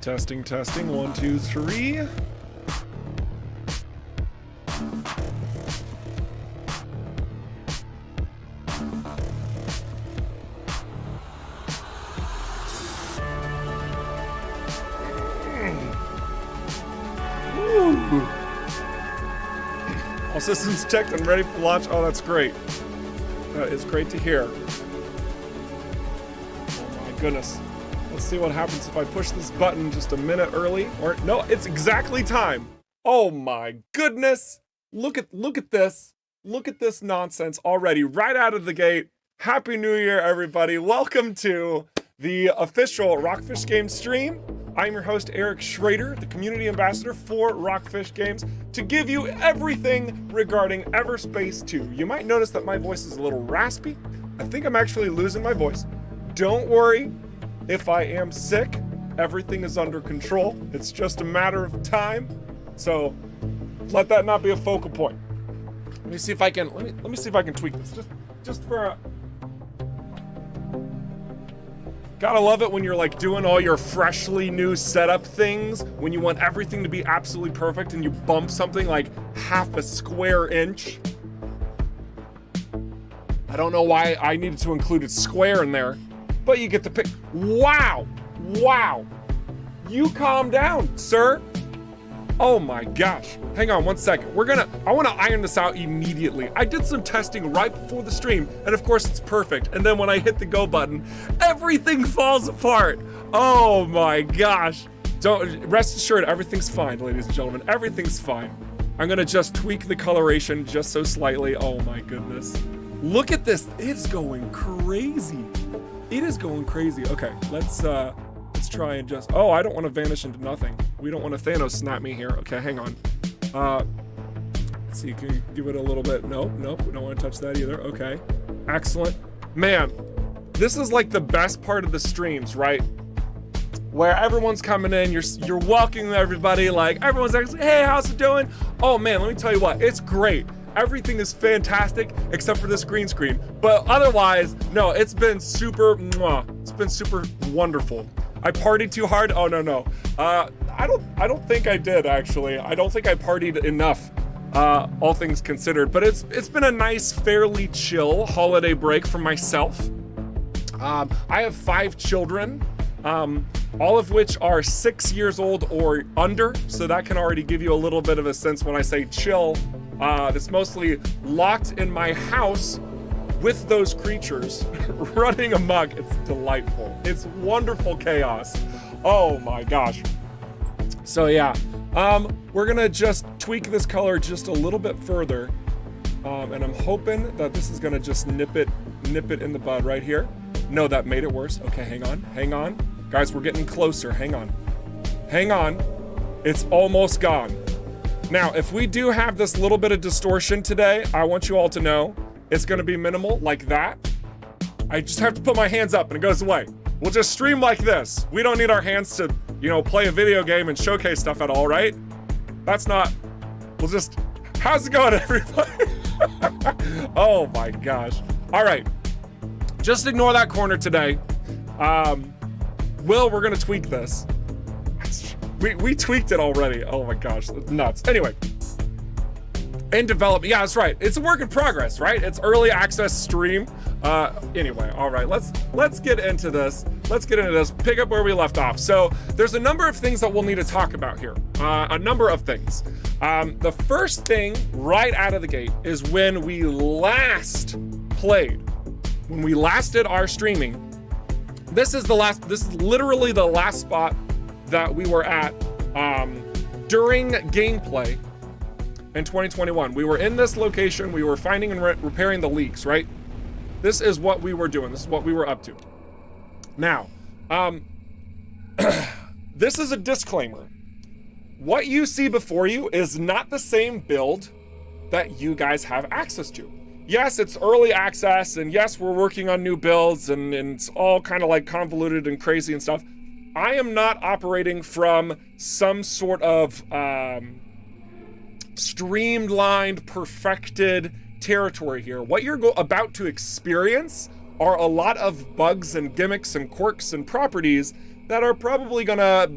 Testing, testing, 1, 2, 3. All systems checked and ready for launch. Oh, that's great. That is great to hear. Oh my goodness. Let's see what happens if I push this button just a minute early. Or no, it's exactly time. Oh my goodness. Look at this. Look at this nonsense already right out of the gate. Happy New Year, everybody. Welcome to the official Rockfish Games stream. I'm your host, Eric Schrader, the community ambassador for Rockfish Games, to give you everything regarding Everspace 2. You might notice that my voice is a little raspy. I think I'm actually losing my voice. Don't worry if I am sick. Everything is under control. It's just a matter of time. So let that not be a focal point. Let me see if I can, let me see if I can tweak this just for a, gotta love it when you're like doing all your freshly new setup things, when you want everything to be absolutely perfect and you bump something like half a square inch. I don't know why I needed to include a square in there, but you get the pic. Wow, wow. You calm down, sir. Oh my gosh. Hang on one second. I wanna iron this out immediately. I did some testing right before the stream, and of course it's perfect. And then when I hit the go button, everything falls apart. Oh my gosh. Don't, rest assured, everyth's fine, ladies and gentlemen. Everything's fine. I'm gonna just tweak the coloration just so slightly. Oh my goodness. Look at this. It's going crazy. It is going crazy. Okay, let's try and just, oh, I don't want to vanish into nothing. We don't want to Thanos snap me here. Okay, hang on. Let's see, can you give it a little bit? Nope, we don't want to touch that either. Okay, excellent. Man, this is like the best part of the streams, right? Where everyone's coming in, you're welcoming everybody, like everyone's like, hey, how's it doing? Oh man, let me tell you what, it's great. Everything is fantastic except for this green screen. But otherwise, no, it's been super, it's been super wonderful. I partied too hard? Oh no. I don't think I did actually. I don't think I partied enough, all things considered. But it's been a nice, fairly chill holiday break for myself. I have 5 children, all of which are 6 years old or under. So that can already give you a little bit of a sense when I say chill. It's mostly locked in my house with those creatures running amok. It's delightful. It's wonderful chaos. Oh my gosh. So yeah, we're gonna just tweak this color just a little bit further. And I'm hoping that this is gonna just nip it in the bud right here. No, that made it worse. Okay, hang on. Guys, we're getting closer, hang on. It's almost gone. Now, if we do have this little bit of distortion today, I want you all to know it's gonna be minimal, like that. I just have to put my hands up and it goes away. We'll just stream like this. We don't need our hands to, play a video game and showcase stuff at all, right? That's not, we'll just, how's it going, everybody? Oh my gosh. All right, just ignore that corner today. We're gonna tweak this. We tweaked it already. Oh my gosh, that's nuts. Anyway. In development, yeah, that's right. It's a work in progress, right? It's early access stream. Anyway, all right, let's get into this. Pick up where we left off. So there's a number of things that we'll need to talk about here. A number of things. The first thing right out of the gate is when we last played, when we last did our streaming. This is literally the last spot that we were at during gameplay. In 2021, we were in this location, we were finding and repairing the leaks, right? This is what we were doing, this is what we were up to. Now, this is a disclaimer. What you see before you is not the same build that you guys have access to. Yes, it's early access, and yes, we're working on new builds, and it's all kind of like convoluted and crazy and stuff. I am not operating from some sort of, streamlined, perfected territory here. What you're about to experience are a lot of bugs and gimmicks and quirks and properties that are probably gonna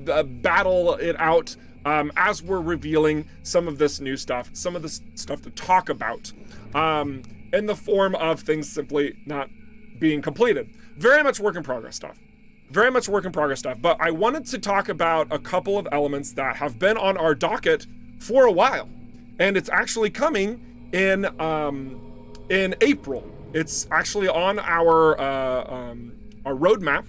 battle it out as we're revealing some of this new stuff, some of this stuff to talk about, in the form of things simply not being completed. Very much work in progress stuff. Very much work in progress stuff. But I wanted to talk about a couple of elements that have been on our docket for a while. And it's actually coming in April. It's actually on our roadmap.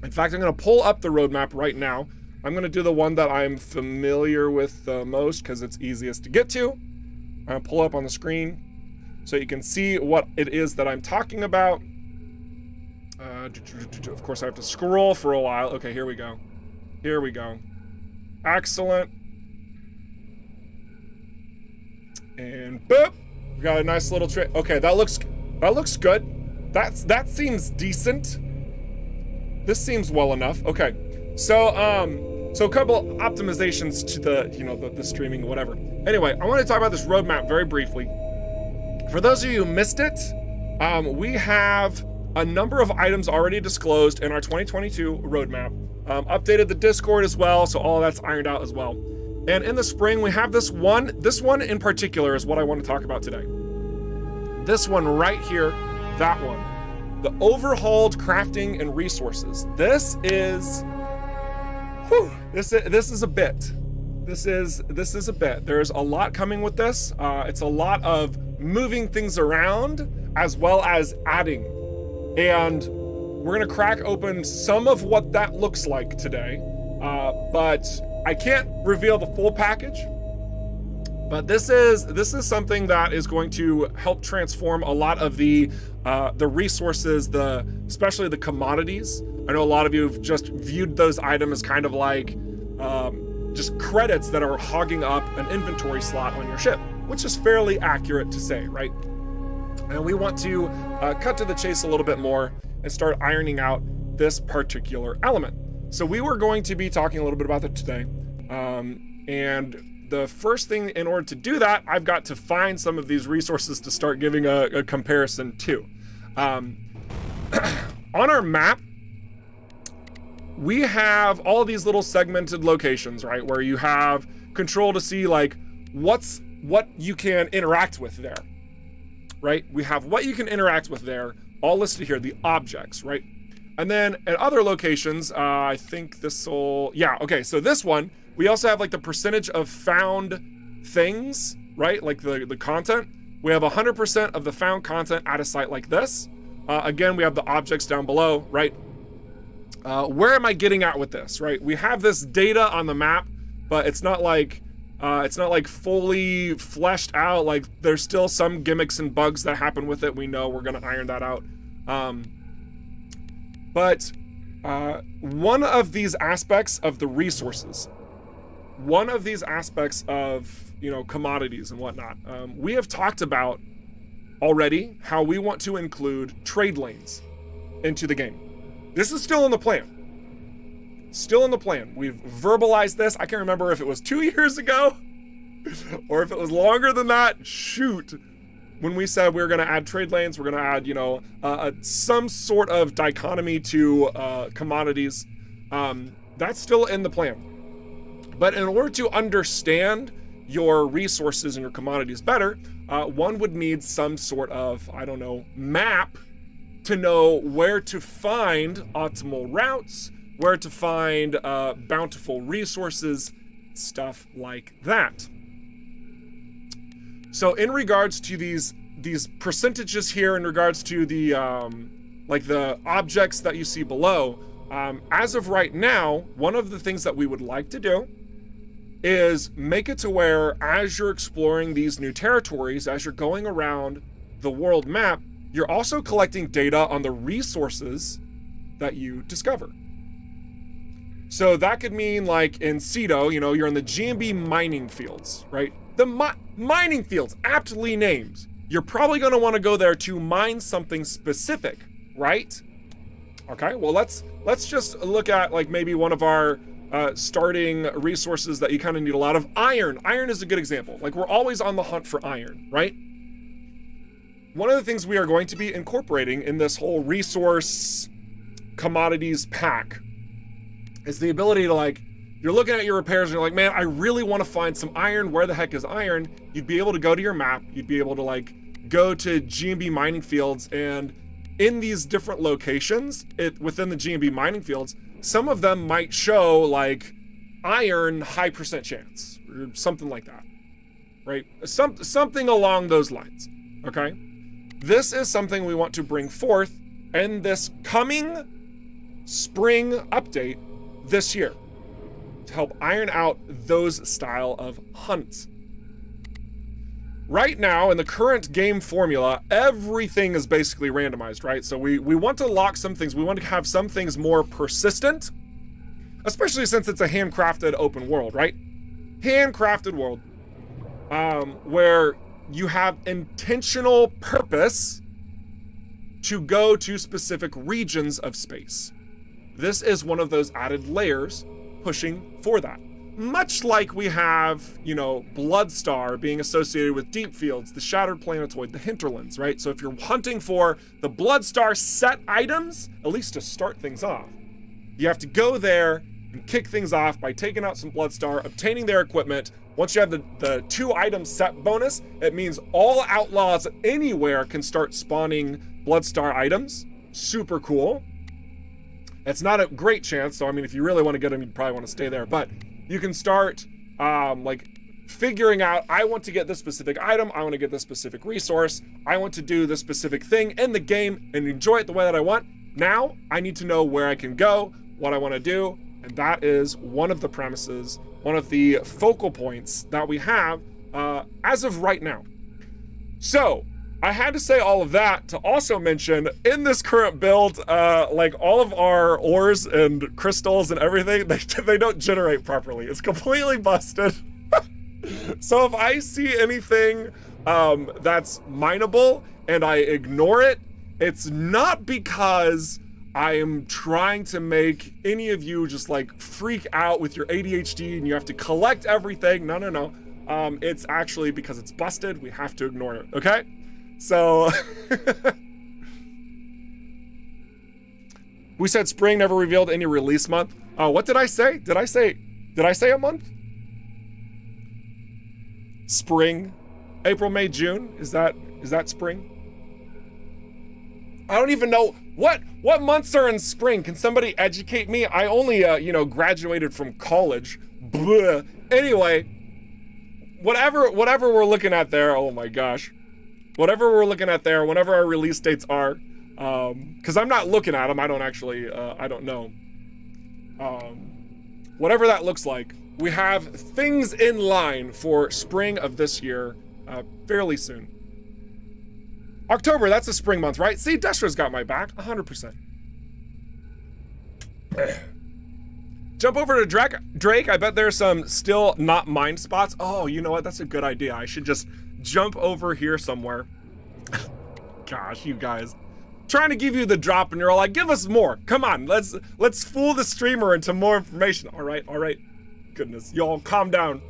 In fact, I'm gonna pull up the roadmap right now. I'm gonna do the one that I'm familiar with the most because it's easiest to get to. I'm gonna pull up on the screen so you can see what it is that I'm talking about. Of course, I have to scroll for a while. Okay, here we go. Here we go. Excellent. And boop, we got a nice little trick. Okay, that looks good. That seems decent. This seems well enough. Okay, so a couple optimizations to the streaming, whatever. Anyway, I want to talk about this roadmap very briefly. For those of you who missed it, we have a number of items already disclosed in our 2022 roadmap. Updated the Discord as well, so all that's ironed out as well. And in the spring, we have this one. This one in particular is what I want to talk about today. This one right here, that one. The Overhauled crafting and resources. This is a bit. This is a bit. There's a lot coming with this. It's a lot of moving things around as well as adding. And we're gonna crack open some of what that looks like today. But I can't reveal the full package. But this is something that is going to help transform a lot of the resources, especially the commodities. I know a lot of you have just viewed those items as kind of like just credits that are hogging up an inventory slot on your ship, which is fairly accurate to say, right? And we want to cut to the chase a little bit more and start ironing out this particular element. So we were going to be talking a little bit about that today. And the first thing, in order to do that, I've got to find some of these resources to start giving a comparison to. On our map, we have all these little segmented locations, right? Where you have control to see like what you can interact with there, right? We have what you can interact with there, all listed here, the objects, right? And then at other locations, I think okay, so this one, we also have like the percentage of found things, right? Like the content. We have 100% of the found content at a site like this. Again, we have the objects down below, right? Where am I getting at with this, right? We have this data on the map, but it's not like fully fleshed out. Like there's still some gimmicks and bugs that happen with it. We know we're gonna iron that out. But one of these aspects of the resources, one of these aspects of, commodities and whatnot, we have talked about already how we want to include trade lanes into the game. This is still in the plan. Still in the plan. We've verbalized this. I can't remember if it was 2 years ago or if it was longer than that. Shoot. When we said we were going to add trade lanes, we're going to add, some sort of dichotomy to commodities. That's still in the plan. But in order to understand your resources and your commodities better, one would need some sort of, map to know where to find optimal routes, where to find bountiful resources, stuff like that. So in regards to these percentages here, in regards to the the objects that you see below, as of right now, one of the things that we would like to do is make it to where as you're exploring these new territories, as you're going around the world map, you're also collecting data on the resources that you discover. So that could mean like in Cedo, you're in the G&B mining fields, right? The mining fields, aptly named. You're probably going to want to go there to mine something specific, right? Okay, well let's just look at like maybe one of our starting resources that you kind of need a lot of. Iron. Iron is a good example. Like we're always on the hunt for iron, right? One of the things we are going to be incorporating in this whole resource commodities pack is the ability to, like, you're looking at your repairs and you're like, man, I really want to find some iron. Where the heck is iron? You'd be able to go to your map. You'd be able to, like, go to G&B mining fields, and in these different locations within the G&B mining fields, some of them might show like iron high % chance or something like that, right? Something along those lines, okay? This is something we want to bring forth in this coming spring update this year to help iron out those style of hunts. Right now, in the current game formula, everything is basically randomized, right? So we want to lock some things. We want to have some things more persistent, especially since it's a handcrafted open world, right? Handcrafted world, where you have intentional purpose to go to specific regions of space. This is one of those added layers pushing for that. Much like we have, you know, Bloodstar being associated with deep fields, the Shattered Planetoid, the Hinterlands, right? So if you're hunting for the Bloodstar set items, at least to start things off, you have to go there and kick things off by taking out some Bloodstar, obtaining their equipment. Once you have the 2 item set bonus, it means all outlaws anywhere can start spawning Bloodstar items. Super cool. It's not a great chance, so I mean, if you really want to get them, you probably want to stay there, but you can start like figuring out, I want to get this specific item, I want to get this specific resource, I want to do this specific thing in the game and enjoy it the way that I want. Now, I need to know where I can go, what I want to do, and that is one of the premises, one of the focal points that we have as of right now. So, I had to say all of that to also mention, in this current build, like all of our ores and crystals and everything, they don't generate properly. It's completely busted. So if I see anything that's mineable and I ignore it, it's not because I am trying to make any of you just like freak out with your ADHD and you have to collect everything. No. It's actually because it's busted. We have to ignore it, okay? So, we said spring never revealed any release month. What did I say? Did I say a month? Spring, April, May, June. Is that spring? I don't even know what months are in spring. Can somebody educate me? I only graduated from college. Blah. Anyway, whatever we're looking at there. Oh my gosh. Whatever we're looking at there, whenever our release dates are, because I'm not looking at them, I don't actually, I don't know. Whatever that looks like, we have things in line for spring of this year fairly soon. October, that's a spring month, right? See, Destra's got my back, 100%. Jump over to Drake, I bet there's some still not mined spots. Oh, you know what, that's a good idea. I should just jump over here somewhere. Gosh, you guys. Trying to give you the drop and you're all like, give us more. Come on, let's fool the streamer into more information. All right. Goodness, y'all calm down.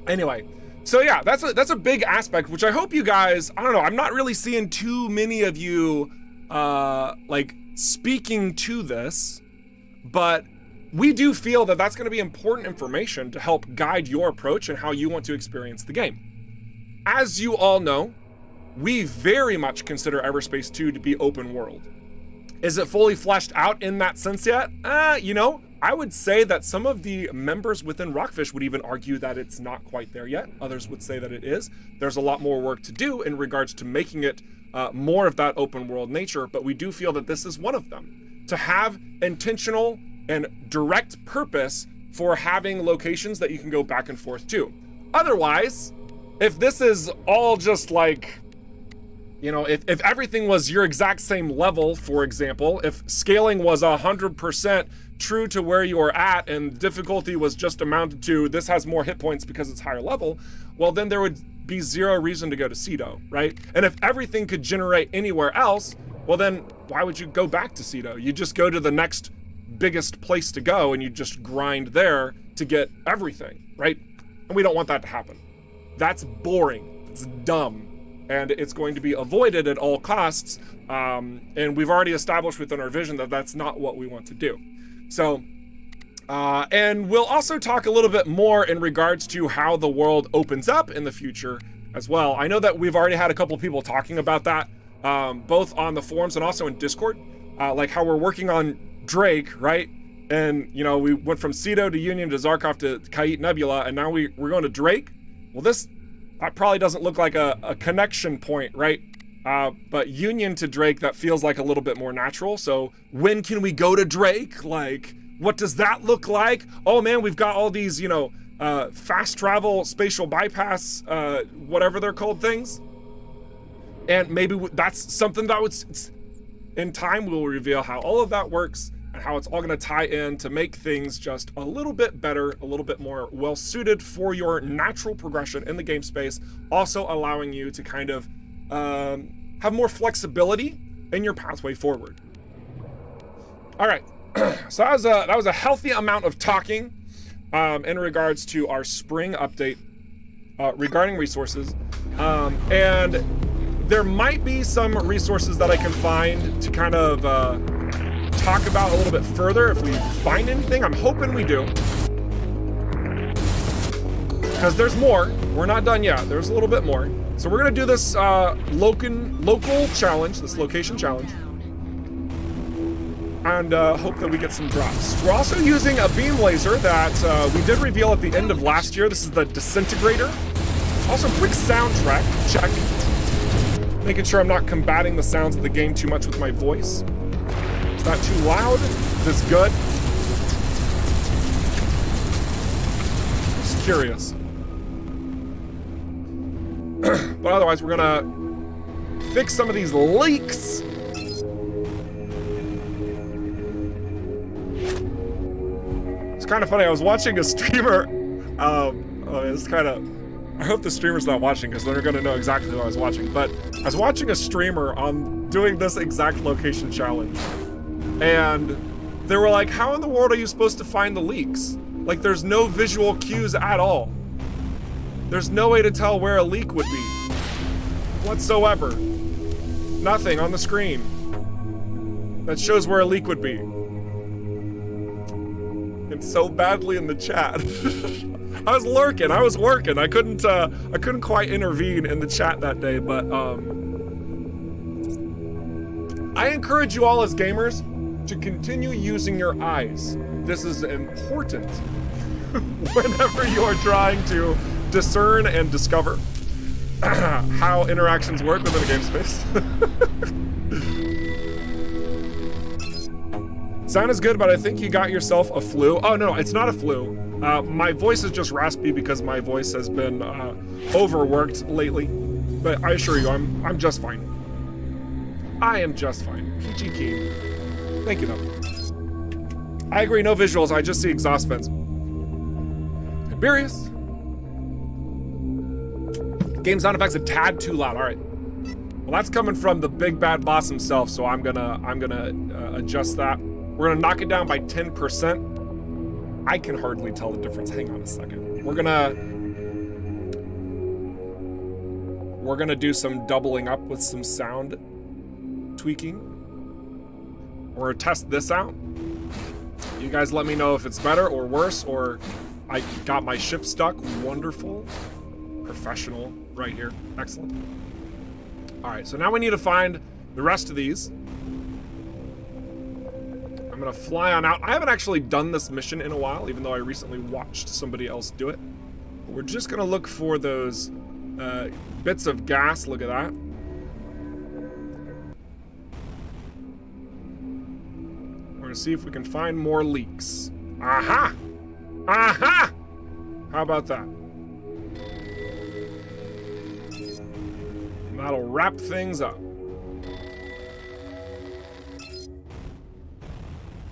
Anyway, so yeah, that's a big aspect, which I hope you guys, I don't know, I'm not really seeing too many of you like speaking to this, but we do feel that that's going to be important information to help guide your approach and how you want to experience the game. As you all know, we very much consider Everspace 2 to be open world. Is it fully fleshed out in that sense yet? I would say that some of the members within ROCKFISH would even argue that it's not quite there yet. Others would say that it is. There's a lot more work to do in regards to making it more of that open world nature, but we do feel that this is one of them. To have intentional and direct purpose for having locations that you can go back and forth to. Otherwise, if this is all just like, if everything was your exact same level, for example, if scaling was 100% true to where you are at and difficulty was just amounted to this has more hit points because it's higher level, well, then there would be zero reason to go to Cedo, right? And if everything could generate anywhere else, well, then why would you go back to Cedo? You just go to the next biggest place to go and you just grind there to get everything, right? And we don't want that to happen. That's boring, it's dumb, and it's going to be avoided at all costs. And we've already established within our vision that that's not what we want to do. So And we'll also talk a little bit more in regards to how the world opens up in the future as well. I know that we've already had a couple of people talking about that, both on the forums and also in Discord, like how we're working on Drake, right? And, you know, we went from Cedo to Union to Zarkov to Kait Nebula, and now we're going to Drake. Well, that probably doesn't look like a connection point, right? But Union to Drake, that feels like a little bit more natural. So when can we go to Drake? Like, what does that look like? Oh man, we've got all these, you know, fast travel, spatial bypass, whatever they're called things. And maybe that's something that would, in time, we'll reveal how all of that works and how it's all gonna tie in to make things just a little bit better, a little bit more well-suited for your natural progression in the game space, also allowing you to kind of have more flexibility in your pathway forward. All right, so that was a healthy amount of talking in regards to our spring update regarding resources. And there might be some resources that I can find to kind of talk about a little bit further if we find anything. I'm hoping we do. Because there's more. We're not done yet. There's a little bit more. So we're gonna do this local challenge, this location challenge. And hope that we get some drops. We're also using a beam laser that we did reveal at the end of last year. This is the Disintegrator. Also, quick soundtrack check. Making sure I'm not combating the sounds of the game too much with my voice. Is that too loud? Is this good? Just curious. But otherwise, we're gonna fix some of these leaks. It's kind of funny. I was watching a streamer. It's kind of. I hope the streamer's not watching because they're gonna know exactly what I was watching. But I was watching a streamer on doing this exact location challenge, and they were like, "How in the world are you supposed to find the leaks? Like, there's no visual cues at all. There's no way to tell where a leak would be whatsoever. Nothing on the screen that shows where a leak would be." And so badly in the chat. I was lurking, I was working. I couldn't quite intervene in the chat that day, but I encourage you all as gamers to continue using your eyes. This is important whenever you are trying to discern and discover how interactions work within a game space. Sound is good, but I think you got yourself a flu. Oh no, it's not a flu. My voice is just raspy because my voice has been overworked lately. But I assure you, I'm just fine. I am just fine. Peachy keen. Thank you, though. I agree, no visuals. I just see exhaust vents. Tiberius. Game sound effects a tad too loud. All right. Well, that's coming from the big bad boss himself, so I'm gonna adjust that. We're gonna knock it down by 10%. I can hardly tell the difference. Hang on a second. We're gonna do some doubling up with some sound tweaking. We're gonna test this out. You guys let me know if it's better or worse, or I got my ship stuck. Wonderful. Professional right here. Excellent. All right, so now we need to find the rest of these. I'm gonna fly on out. I haven't actually done this mission in a while, even though I recently watched somebody else do it. But we're just gonna look for those bits of gas. Look at that. We're gonna see if we can find more leaks. Aha! Aha! How about that? That'll wrap things up.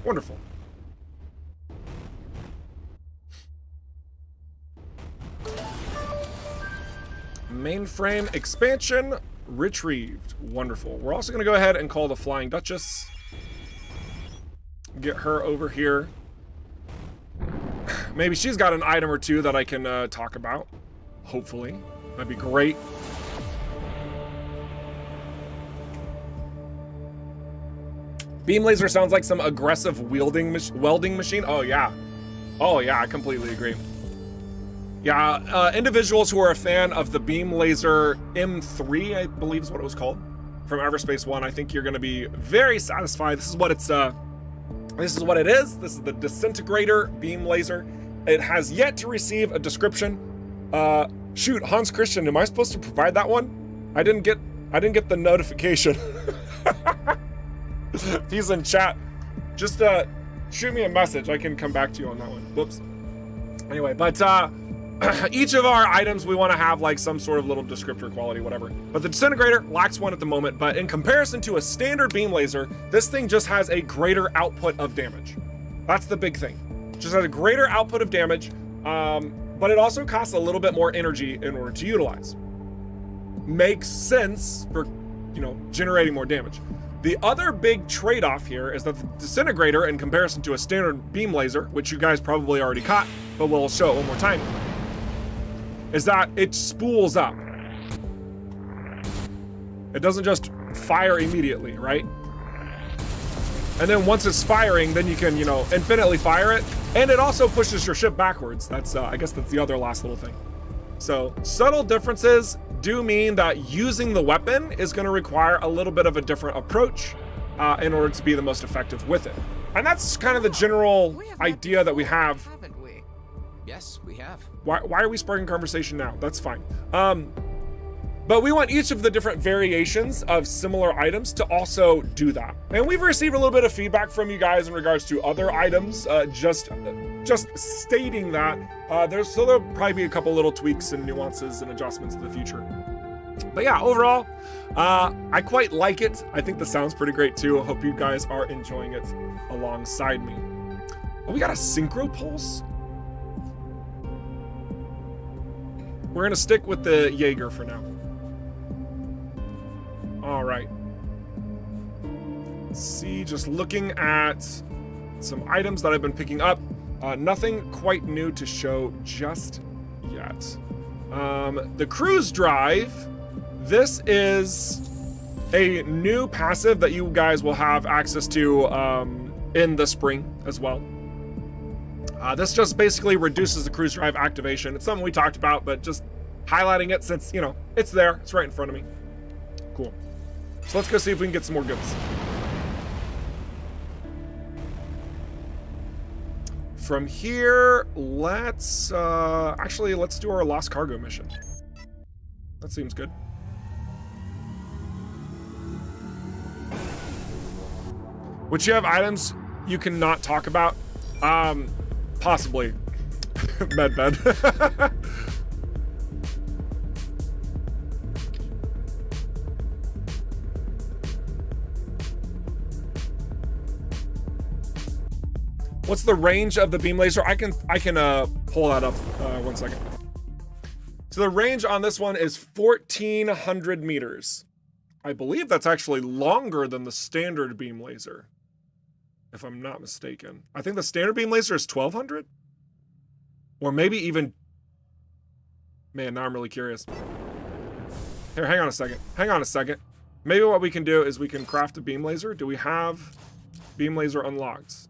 Wonderful. Mainframe expansion retrieved. Wonderful. We're also going to go ahead and call the Flying Duchess. Get her over here. Maybe she's got an item or two that I can talk about. Hopefully. That'd be great. Beam laser sounds like some aggressive welding machine. Oh yeah, Oh yeah, I completely agree. Yeah, individuals who are a fan of the beam laser M3, I believe is what it was called, from Everspace 1, I think you're going to be very satisfied. This is what it is. This is the disintegrator beam laser. It has yet to receive a description. Shoot, Hans Christian, am I supposed to provide that one? I didn't get the notification. If he's in chat, just shoot me a message. I can come back to you on that one. Whoops. Anyway, but each of our items we want to have like some sort of little descriptor quality, whatever. But the disintegrator lacks one at the moment, but in comparison to a standard beam laser, this thing just has a greater output of damage. That's the big thing. Just has a greater output of damage, but it also costs a little bit more energy in order to utilize. Makes sense for, you know, generating more damage. The other big trade-off here is that the disintegrator, in comparison to a standard beam laser, which you guys probably already caught, but we'll show it one more time, is that it spools up. It doesn't just fire immediately, right? And then once it's firing, then you can, you know, infinitely fire it. And it also pushes your ship backwards. That's, I guess that's the other last little thing. So subtle differences do mean that using the weapon is going to require a little bit of a different approach in order to be the most effective with it. And that's kind of the general idea that we have. Haven't we? Yes, we have. Why are we sparking conversation now? That's fine. But we want each of the different variations of similar items to also do that. And we've received a little bit of feedback from you guys in regards to other items, just stating that. There'll probably be a couple little tweaks and nuances and adjustments in the future. But yeah, overall, I quite like it. I think the sound's pretty great too. I hope you guys are enjoying it alongside me. Oh, we got a synchro pulse? We're gonna stick with the Jaeger for now. All right. Let's see, just looking at some items that I've been picking up. Nothing quite new to show just yet. The cruise drive, this is a new passive that you guys will have access to in the spring as well. This just basically reduces the cruise drive activation. It's something we talked about, but just highlighting it since, you know, it's there. It's right in front of me. Cool. So let's go see if we can get some more goods. From here, let's actually, let's do our lost cargo mission. That seems good. Would you have items you cannot talk about? Possibly. Medbed. What's the range of the beam laser? I can pull that up 1 second. So the range on this one is 1,400 meters. I believe that's actually longer than the standard beam laser, if I'm not mistaken. I think the standard beam laser is 1,200? Or maybe even... Man, now I'm really curious. Here, hang on a second. Hang on a second. Maybe what we can do is we can craft a beam laser. Do we have beam laser unlocked?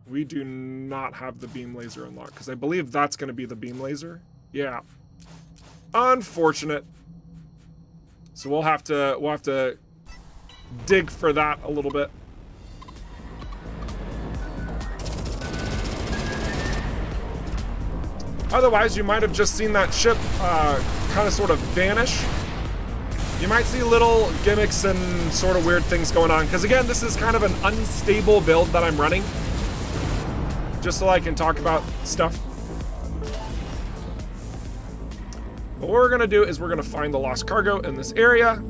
We do not have the beam laser unlocked, because I believe that's going to be the beam laser. Yeah. Unfortunate. So we'll have to dig for that a little bit. Otherwise, you might have just seen that ship kind of sort of vanish. You might see little gimmicks and sort of weird things going on, because again, this is kind of an unstable build that I'm running, just so I can talk about stuff. But what we're gonna do is we're gonna find the lost cargo in this area.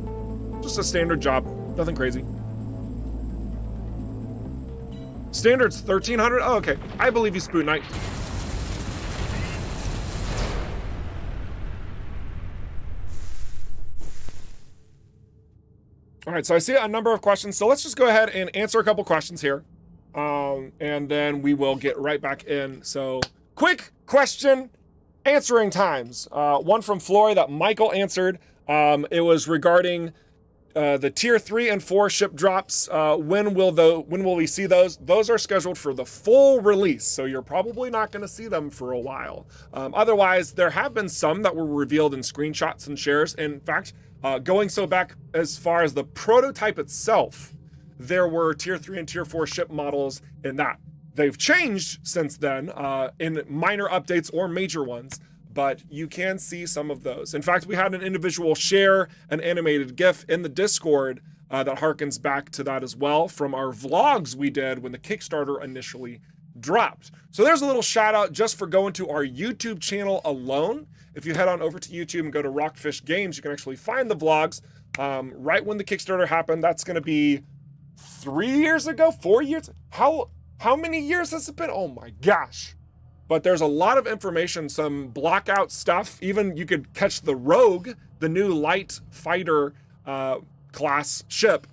Just a standard job, nothing crazy. Standard's 1,300, oh, okay. I believe you, Spoon Knight. All right, so I see a number of questions. So let's just go ahead and answer a couple questions here. And then we will get right back in. So quick question answering times. One from Flory that Michael answered. It was regarding the tier 3 and 4 ship drops, when will we see those? Those are scheduled for the full release, so you're probably not going to see them for a while. Otherwise, there have been some that were revealed in screenshots and shares. In fact, going so back as far as the prototype itself, there were tier 3 and tier 4 ship models in that. They've changed since then in minor updates or major ones, but you can see some of those. In fact, we had an individual share an animated GIF in the Discord that harkens back to that as well from our vlogs we did when the Kickstarter initially dropped. So there's a little shout out just for going to our YouTube channel alone. If you head on over to YouTube and go to ROCKFISH Games, you can actually find the vlogs right when the Kickstarter happened. That's going to be 3 years ago, 4 years. How many years has it been? Oh my gosh. But there's a lot of information, some blockout stuff. Even you could catch the Rogue, the new light fighter class ship.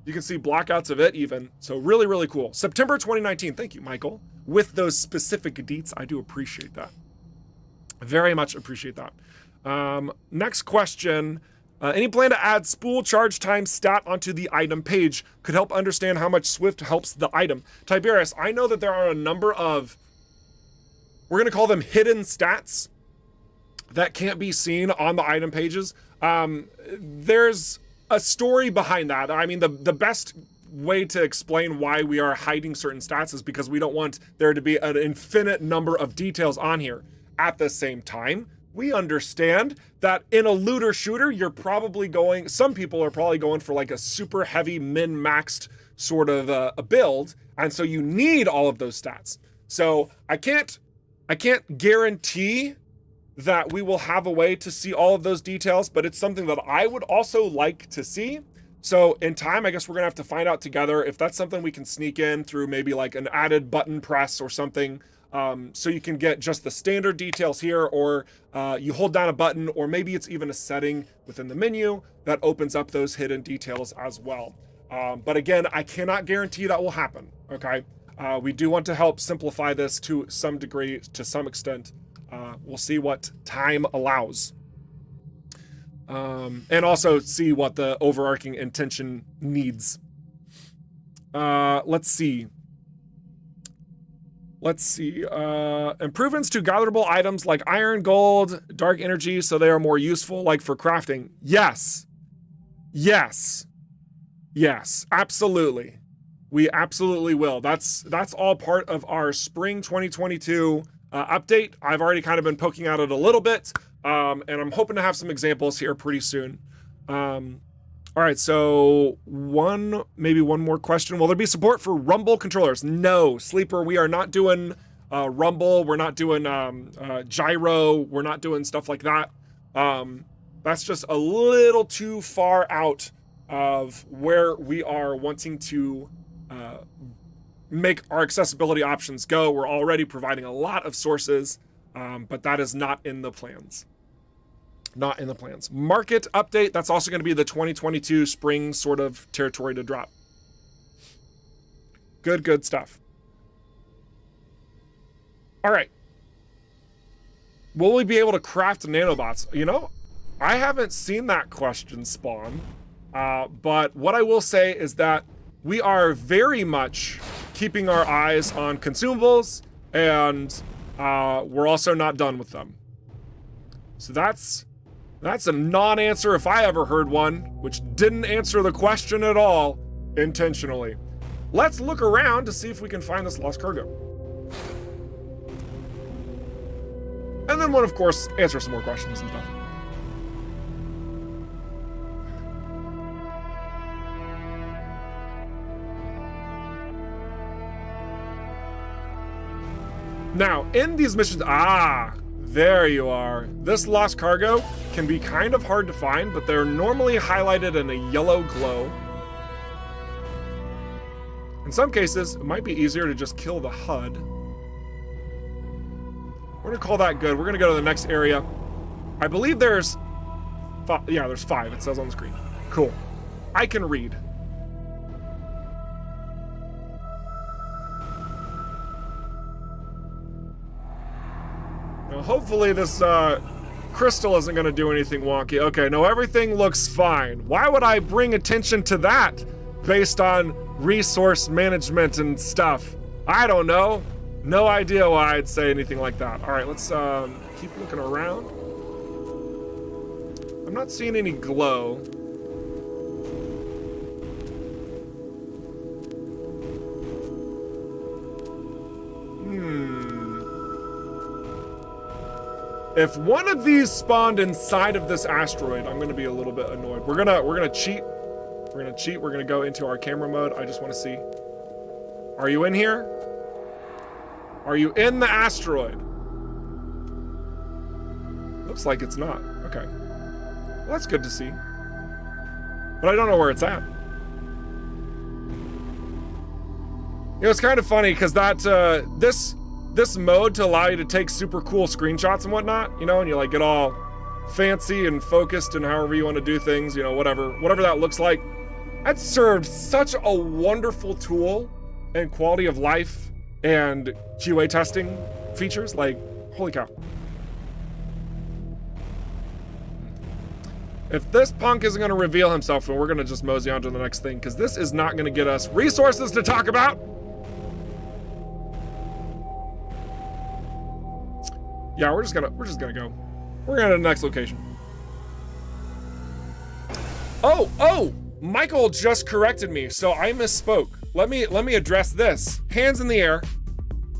You can see blockouts of it even. So really, really cool. September 2019. Thank you, Michael. With those specific deets, I do appreciate that. Very much appreciate that. Next question. Any plan to add spool charge time stat onto the item page? Could help understand how much Swift helps the item. Tiberius, I know that there are a number of, we're going to call them hidden stats that can't be seen on the item pages. There's a story behind that. I mean, the best way to explain why we are hiding certain stats is because we don't want there to be an infinite number of details on here. At the same time, we understand that in a looter shooter, you're probably going, some people are probably going for like a super heavy min-maxed sort of a build. And so you need all of those stats. So I can't guarantee that we will have a way to see all of those details, but it's something that I would also like to see. So in time, I guess we're gonna have to find out together if that's something we can sneak in through maybe like an added button press or something. So you can get just the standard details here, or you hold down a button, or maybe it's even a setting within the menu that opens up those hidden details as well. But again, I cannot guarantee that will happen, okay? We do want to help simplify this to some degree, to some extent. We'll see what time allows. And also see what the overarching intention needs. Let's see. Improvements to gatherable items like iron, gold, dark energy, so they are more useful, like for crafting. Yes. Yes. Yes, absolutely. We absolutely will. That's all part of our spring 2022 update. I've already kind of been poking at it a little bit, and I'm hoping to have some examples here pretty soon. All right, so maybe one more question. Will there be support for Rumble controllers? No, Sleeper, we are not doing Rumble. We're not doing gyro. We're not doing stuff like that. That's just a little too far out of where we are wanting to make our accessibility options go. We're already providing a lot of sources, but that is not in the plans. Not in the plans. Market update, that's also going to be the 2022 spring sort of territory to drop. Good stuff. All right. Will we be able to craft nanobots? You know, I haven't seen that question spawn, but what I will say is that we are very much keeping our eyes on consumables, and we're also not done with them. So that's a non-answer if I ever heard one, which didn't answer the question at all intentionally. Let's look around to see if we can find this lost cargo. And then we'll, of course, answer some more questions and stuff. Now, in these missions, there you are. This lost cargo can be kind of hard to find, but they're normally highlighted in a yellow glow. In some cases, it might be easier to just kill the HUD. We're gonna call that good. We're gonna go to the next area. I believe there's there's 5, it says on the screen. Cool. I can read. Now, hopefully this crystal isn't gonna do anything wonky. Okay, no, everything looks fine. Why would I bring attention to that based on resource management and stuff? I don't know. No idea why I'd say anything like that. All right, let's keep looking around. I'm not seeing any glow. If one of these spawned inside of this asteroid, I'm gonna be a little bit annoyed. We're gonna cheat. We're gonna cheat. We're gonna go into our camera mode. I just want to see. Are you in here? Are you in the asteroid? Looks like it's not. Okay. Well, that's good to see. But I don't know where it's at. You know, it's kind of funny because that this mode to allow you to take super cool screenshots and whatnot, you know, and you like get all fancy and focused and however you want to do things, you know, whatever that looks like. That served such a wonderful tool and quality of life and QA testing features. Like, holy cow. If this punk isn't going to reveal himself, then we're going to just mosey on to the next thing, because this is not going to get us resources to talk about. Yeah, we're just gonna go. We're gonna to the next location. Oh, Michael just corrected me, so I misspoke. Let me address this. Hands in the air.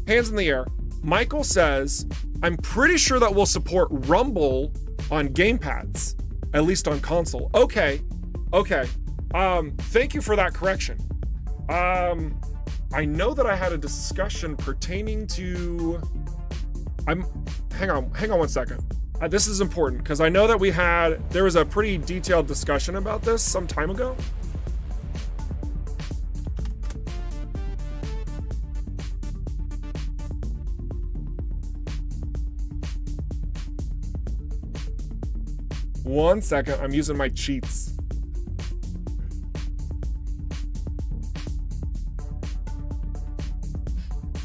Hands in the air. Michael says, I'm pretty sure that we'll support Rumble on gamepads, at least on console. Okay. Thank you for that correction. I know that I had a discussion pertaining to. Hang on 1 second. This is important because I know that there was a pretty detailed discussion about this some time ago. One second, I'm using my cheats.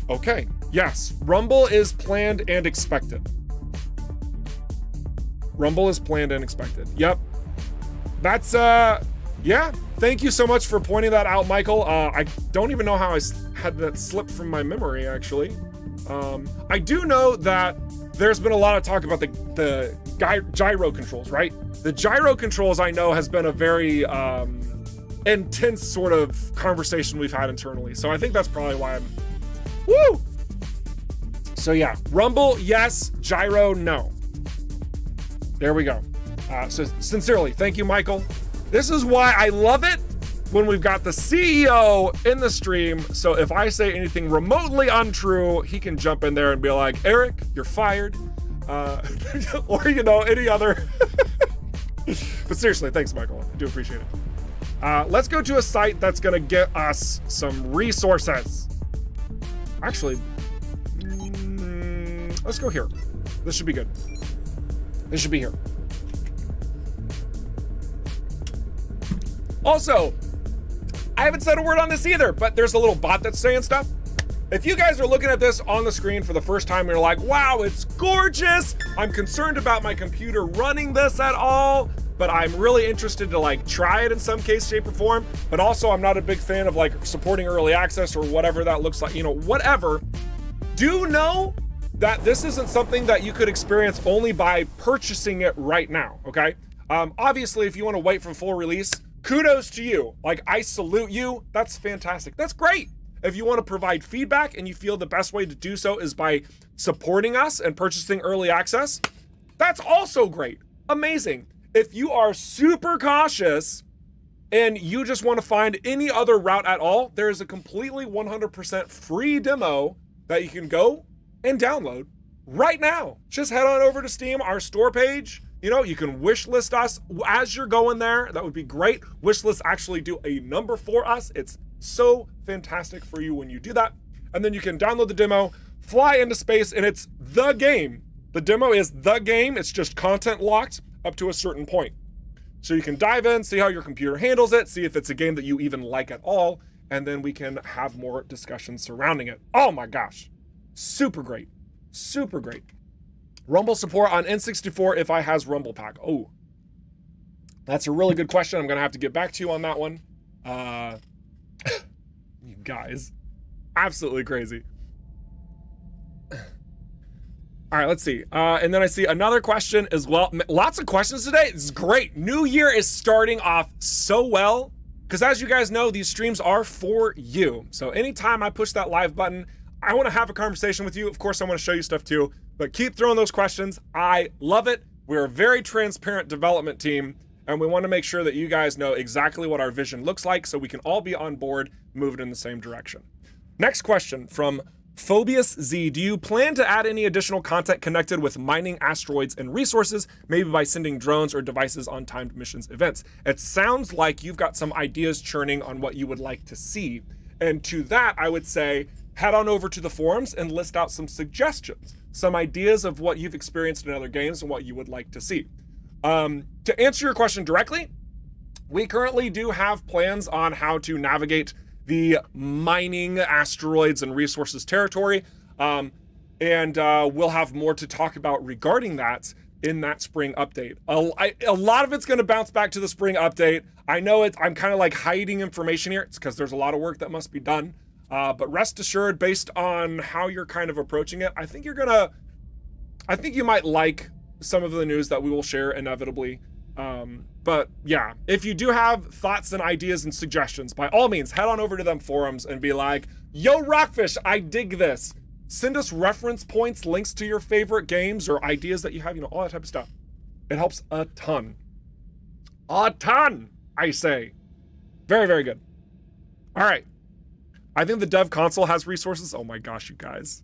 Okay. Yes, Rumble is planned and expected. Rumble is planned and expected. Yep. That's, yeah. Thank you so much for pointing that out, Michael. I don't even know how I had that slip from my memory, actually. I do know that there's been a lot of talk about the gyro controls, right? The gyro controls, I know, has been a very intense sort of conversation we've had internally. So I think that's probably why I'm... Woo! So yeah, Rumble, yes. Gyro, no. There we go. So sincerely, thank you, Michael. This is why I love it when we've got the CEO in the stream. So if I say anything remotely untrue, he can jump in there and be like, Eric, you're fired. Or, you know, any other. But seriously, thanks, Michael. I do appreciate it. Let's go to a site that's going to get us some resources. Actually, let's go here. This should be good. This should be here. Also, I haven't said a word on this either, but there's a little bot that's saying stuff. If you guys are looking at this on the screen for the first time and you're like, wow, it's gorgeous. I'm concerned about my computer running this at all, but I'm really interested to like try it in some case, shape, or form. But also I'm not a big fan of like supporting early access or whatever that looks like, you know, whatever. Do know that this isn't something that you could experience only by purchasing it right now, okay? Obviously, if you want to wait for full release, kudos to you. Like, I salute you. That's fantastic. That's great. If you want to provide feedback and you feel the best way to do so is by supporting us and purchasing early access, that's also great. Amazing. If you are super cautious and you just want to find any other route at all, there is a completely 100% free demo that you can go and download right now. Just head on over to Steam, our store page. You know, you can wish list us as you're going there. That would be great. Wish lists actually do a number for us. It's so fantastic for you when you do that. And then you can download the demo, fly into space, and it's the game. The demo is the game. It's just content locked up to a certain point. So you can dive in, see how your computer handles it, see if it's a game that you even like at all, and then we can have more discussions surrounding it. Oh my gosh. Super great. Super great. Rumble support on N64 if I has Rumble Pack. Oh, that's a really good question. I'm gonna have to get back to you on that one. You guys, absolutely crazy. All right, let's see. And then I see another question as well. Lots of questions today. This is great. New year is starting off so well because as you guys know, these streams are for you. So anytime I push that live button, I want to have a conversation with you. Of course, I want to show you stuff too, but keep throwing those questions. I love it. We're a very transparent development team, and we want to make sure that you guys know exactly what our vision looks like so we can all be on board, moving in the same direction. Next question from Phobius Z. Do you plan to add any additional content connected with mining asteroids and resources, maybe by sending drones or devices on timed missions events? It sounds like you've got some ideas churning on what you would like to see. And to that, I would say, head on over to the forums and list out some suggestions, some ideas of what you've experienced in other games and what you would like to see. To answer your question directly, we currently do have plans on how to navigate the mining asteroids and resources territory. And we'll have more to talk about regarding that in that spring update. A lot of it's gonna bounce back to the spring update. I know I'm kind of like hiding information here. It's because there's a lot of work that must be done. But rest assured, based on how you're kind of approaching it, I think you might like some of the news that we will share inevitably. But yeah, if you do have thoughts and ideas and suggestions, by all means, head on over to them forums and be like, yo, Rockfish, I dig this. Send us reference points, links to your favorite games or ideas that you have, all that type of stuff. It helps a ton. A ton, I say. Very, very good. All right. I think the dev console has resources. Oh my gosh, you guys.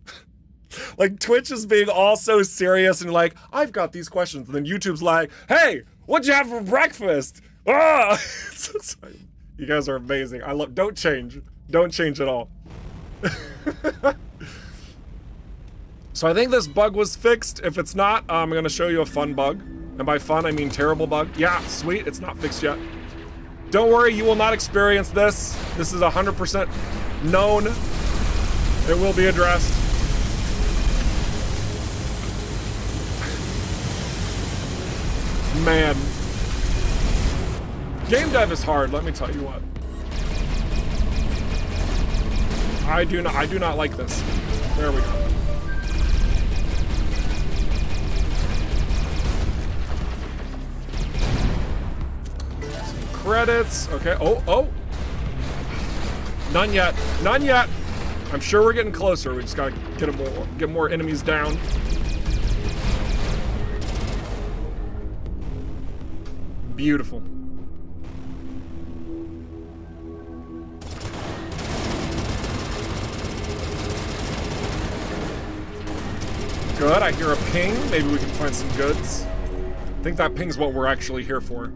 Like Twitch is being all so serious and like, I've got these questions. And then YouTube's like, hey, what'd you have for breakfast? Ah! You guys are amazing. Don't change. Don't change at all. So I think this bug was fixed. If it's not, I'm gonna show you a fun bug. And by fun, I mean terrible bug. Yeah, sweet, it's not fixed yet. Don't worry, you will not experience this. This is 100% known. It will be addressed. Man. Game dev is hard, let me tell you what. I do not like this. There we go. Some credits. Okay. Oh. None yet. None yet. I'm sure we're getting closer. We just gotta get more enemies down. Beautiful. Good, I hear a ping. Maybe we can find some goods. I think that ping's what we're actually here for.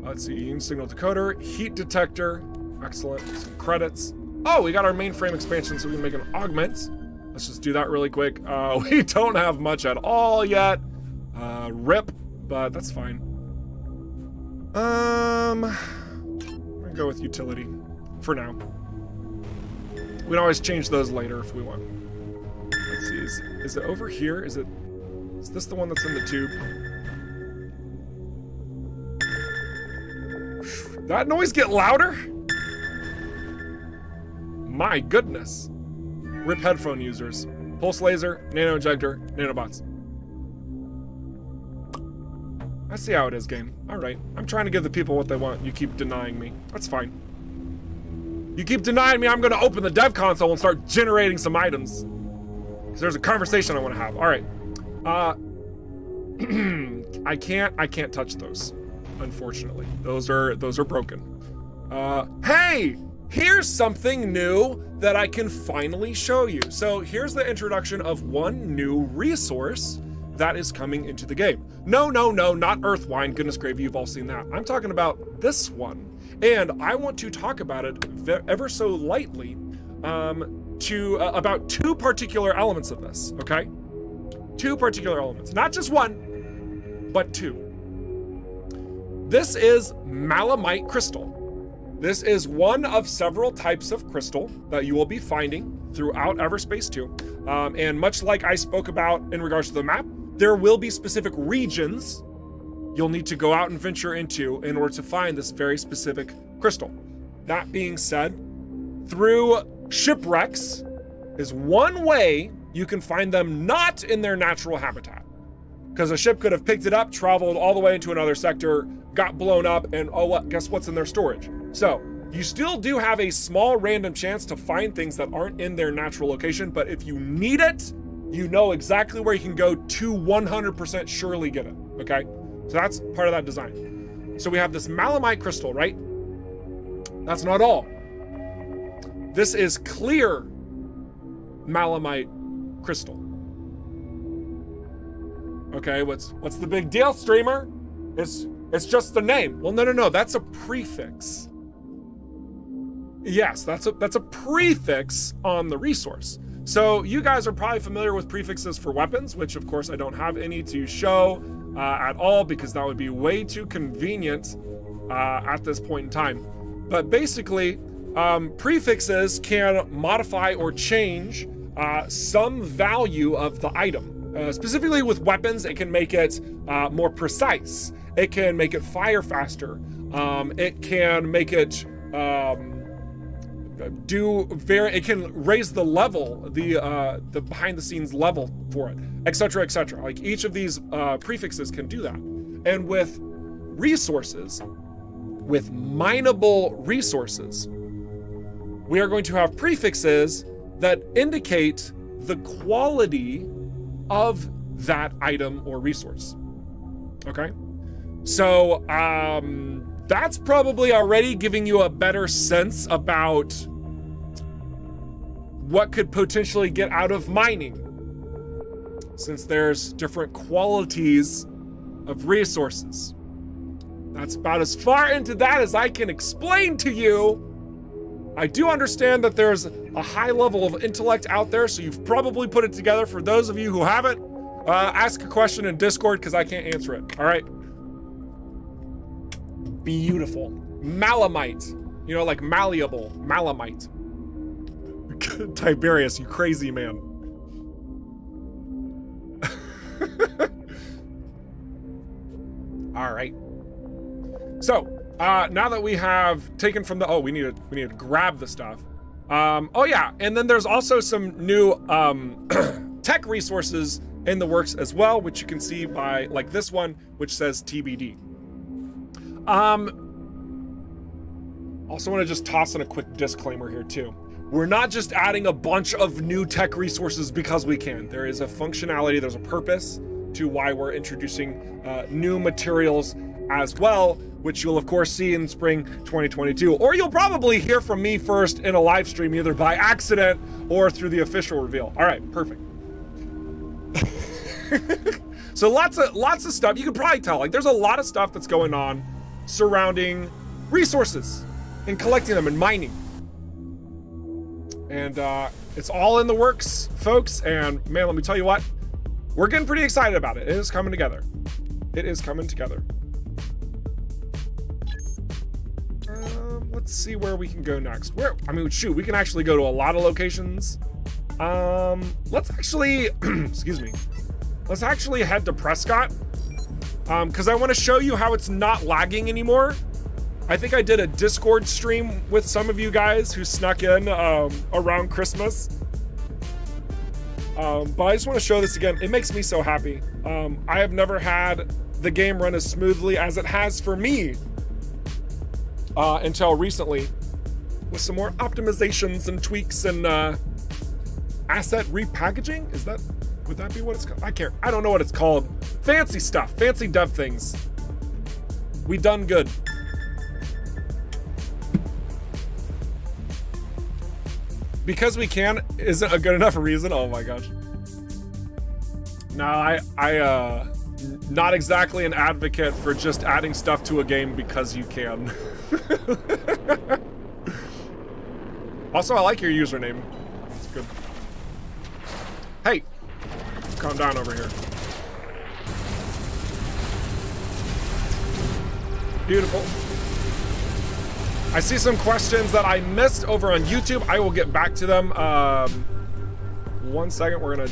Let's see, Eating signal decoder, heat detector. Excellent, some credits. Oh, we got our mainframe expansion so we can make an augment. Let's just do that really quick. We don't have much at all yet. RIP, but that's fine. I'm gonna go with utility for now. We can always change those later if we want. Let's see, is it over here? Is this the one that's in the tube? That noise get louder? My goodness. RIP headphone users. Pulse laser, nano injector, nanobots. I see how it is, game. All right. I'm trying to give the people what they want. You keep denying me. That's fine. You keep denying me, I'm gonna open the dev console and start generating some items. Because there's a conversation I want to have. All right. I can't touch those, unfortunately. Those are broken. Hey! Here's something new that I can finally show you. So here's the introduction of one new resource that is coming into the game. No, not Earthwine. Goodness gravy, you've all seen that. I'm talking about this one. And I want to talk about it ever so lightly about two particular elements of this, okay? Two particular elements. Not just one, but two. This is Malamite Crystal. This is one of several types of crystal that you will be finding throughout Everspace 2. And much like I spoke about in regards to the map, there will be specific regions you'll need to go out and venture into in order to find this very specific crystal. That being said, through shipwrecks is one way you can find them not in their natural habitat. Because a ship could have picked it up, traveled all the way into another sector, got blown up, and oh, what? Guess what's in their storage? So you still do have a small random chance to find things that aren't in their natural location, but if you need it, you know exactly where you can go to 100% surely get it, okay? So that's part of that design. So we have this malamite crystal, right? That's not all. This is clear malamite crystal. Okay, what's the big deal, streamer? It's just the name. Well, no, that's a prefix. Yes, that's a prefix on the resource. So you guys are probably familiar with prefixes for weapons, which of course I don't have any to show at all because that would be way too convenient at this point in time. But basically, prefixes can modify or change some value of the item. Specifically with weapons, it can make it more precise. It can make it fire faster. It can make it it can raise the level, the behind the scenes level for it, etc., etc. Like each of these prefixes can do that. And with resources, with mineable resources, we are going to have prefixes that indicate the quality of that item or resource. Okay? So that's probably already giving you a better sense about what could potentially get out of mining, since there's different qualities of resources. That's about as far into that as I can explain to you. I do understand that there's a high level of intellect out there, so you've probably put it together. For those of you who haven't, ask a question in Discord because I can't answer it. All right. Beautiful. Malamite. You know, like malleable. Malamite. Tiberius, you crazy man. All right. So, now that we have taken from the, we need to grab the stuff. Oh yeah, and then there's also some new tech resources in the works as well, which you can see by like this one, which says TBD. Also want to just toss in a quick disclaimer here too. We're not just adding a bunch of new tech resources because we can. There is a functionality, there's a purpose to why we're introducing new materials as well, which you'll of course see in spring 2022, or you'll probably hear from me first in a live stream, either by accident or through the official reveal. All right, perfect. So lots of stuff. You can probably tell, like there's a lot of stuff that's going on surrounding resources and collecting them and mining. And it's all in the works, folks. And man, let me tell you what, we're getting pretty excited about it. It is coming together. It is coming together. Let's see where we can go next. Shoot, we can actually go to a lot of locations. Let's actually, excuse me. Let's actually head to Prescott. Because I want to show you how it's not lagging anymore. I think I did a Discord stream with some of you guys who snuck in around Christmas. But I just want to show this again. It makes me so happy. I have never had the game run as smoothly as it has for me until recently, with some more optimizations and tweaks and asset repackaging. Would that be what it's called? I don't know what it's called. Fancy stuff, fancy dev things. We done good. Because we can isn't a good enough reason. Oh my gosh. No, I not exactly an advocate for just adding stuff to a game because you can. Also, I like your username. It's good. Hey, calm down over here. Beautiful. I see some questions that I missed over on YouTube. I will get back to them. 1 second, we're gonna...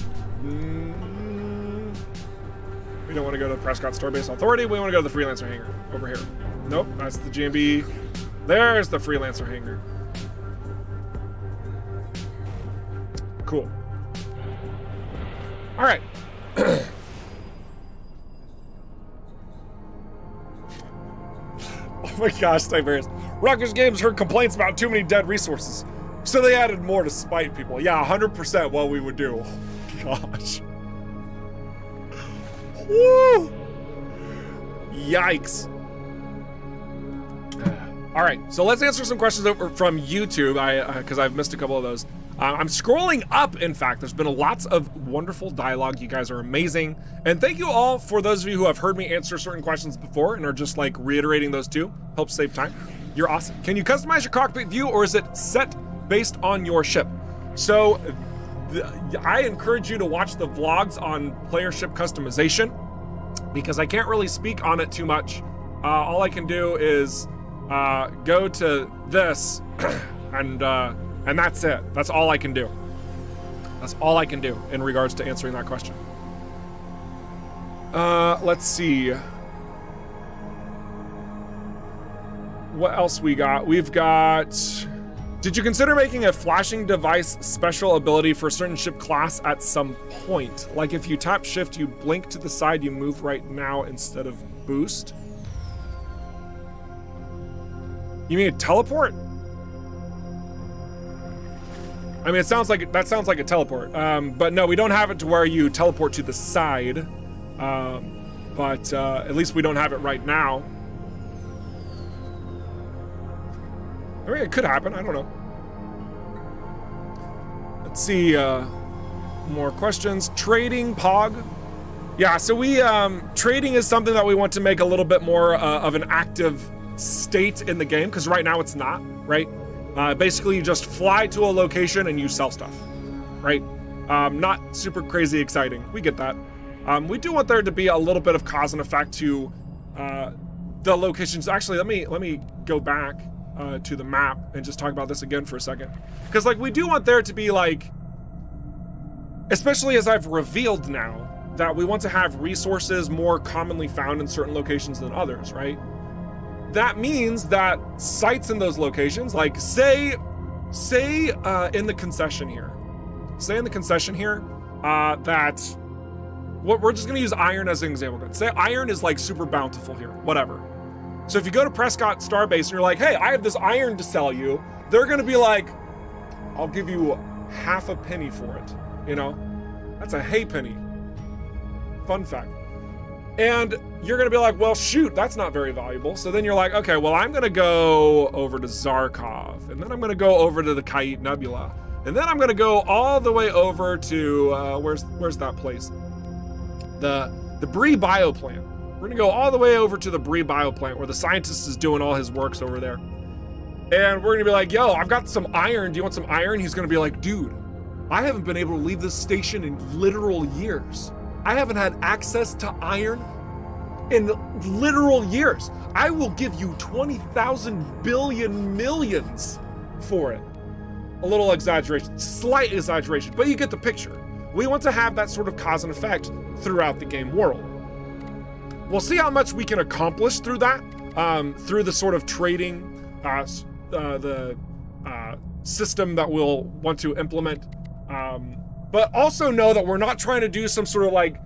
we don't want to go to the Prescott Starbase Authority. We want to go to the Freelancer hangar over here. Nope, that's the GMB. There's the Freelancer hangar. Cool. All right. Oh my gosh, Tiberius. Rockfish Games heard complaints about too many dead resources, so they added more to spite people. Yeah, 100% what we would do. Oh, gosh. Woo! Yikes. All right, so let's answer some questions over from YouTube, because I've missed a couple of those. I'm scrolling up, in fact. There's been lots of wonderful dialogue. You guys are amazing. And thank you all for those of you who have heard me answer certain questions before and are just like reiterating those too. Helps save time. You're awesome. Can you customize your cockpit view, or is it set based on your ship? So I encourage you to watch the vlogs on player ship customization, because I can't really speak on it too much. All I can do is go to this and that's it. That's all I can do. That's all I can do in regards to answering that question. Let's see. What else we got? We've got... Did you consider making a flashing device special ability for a certain ship class at some point? Like if you tap shift, you blink to the side, you move right now instead of boost? You mean a teleport? I mean, that sounds like a teleport. But no, we don't have it to where you teleport to the side. But at least we don't have it right now. I mean, it could happen. I don't know. Let's see. More questions. Trading, Pog. Yeah, so we trading is something that we want to make a little bit more of an active state in the game, because right now it's not, right? Basically, you just fly to a location and you sell stuff, right? Not super crazy exciting. We get that. We do want there to be a little bit of cause and effect to the locations. Actually, let me go back to the map and just talk about this again for a second, because like we do want there to be like, especially as I've revealed now, that we want to have resources more commonly found in certain locations than others, right? That means that sites in those locations, like say in the concession here, that we're just gonna use iron as an example. Say iron is like super bountiful here, whatever. So if you go to Prescott Starbase and you're like, hey, I have this iron to sell you, they're gonna be like, I'll give you half a penny for it, you know? That's a hay penny. Fun fact. And you're gonna be like, well, shoot, that's not very valuable. So then you're like, okay, well, I'm gonna go over to Zarkov, and then I'm gonna go over to the Kait Nebula, and then I'm gonna go all the way over to, where's that place? The Bree Bioplant. We're gonna go all the way over to the Bree Bioplant, where the scientist is doing all his works over there. And we're gonna be like, yo, I've got some iron, do you want some iron? He's gonna be like, dude, I haven't been able to leave this station in literal years. I haven't had access to iron in literal years. I will give you 20,000 billion millions for it. A little exaggeration, slight exaggeration, but you get the picture. We want to have that sort of cause and effect throughout the game world. We'll see how much we can accomplish through that, through the sort of trading, the system that we'll want to implement. But also know that we're not trying to do some sort of like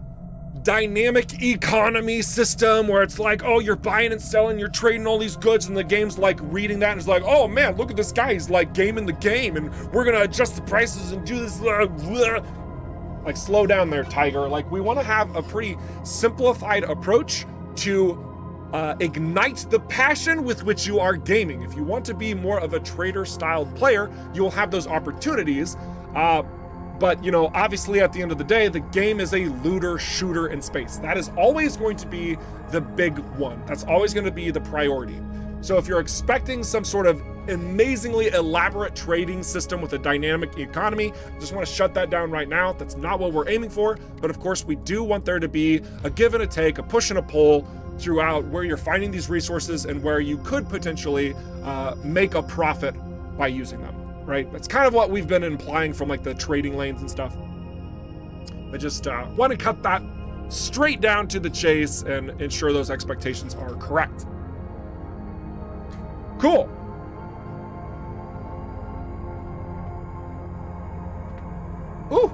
dynamic economy system where it's like, oh, you're buying and selling, you're trading all these goods, and the game's like reading that and it's like, oh man, look at this guy, he's like gaming the game, and we're gonna adjust the prices and do this. Like, slow down there, Tiger. Like, we want to have a pretty simplified approach to ignite the passion with which you are gaming. If you want to be more of a trader-styled player, you will have those opportunities. But, you know, obviously at the end of the day, the game is a looter shooter in space. That is always going to be the big one. That's always going to be the priority. So if you're expecting some sort of amazingly elaborate trading system with a dynamic economy, just want to shut that down right now. That's not what we're aiming for. But of course, we do want there to be a give and a take, a push and a pull, throughout where you're finding these resources and where you could potentially make a profit by using them, right? That's kind of what we've been implying from like the trading lanes and stuff. I just want to cut that straight down to the chase and ensure those expectations are correct. Cool. Ooh.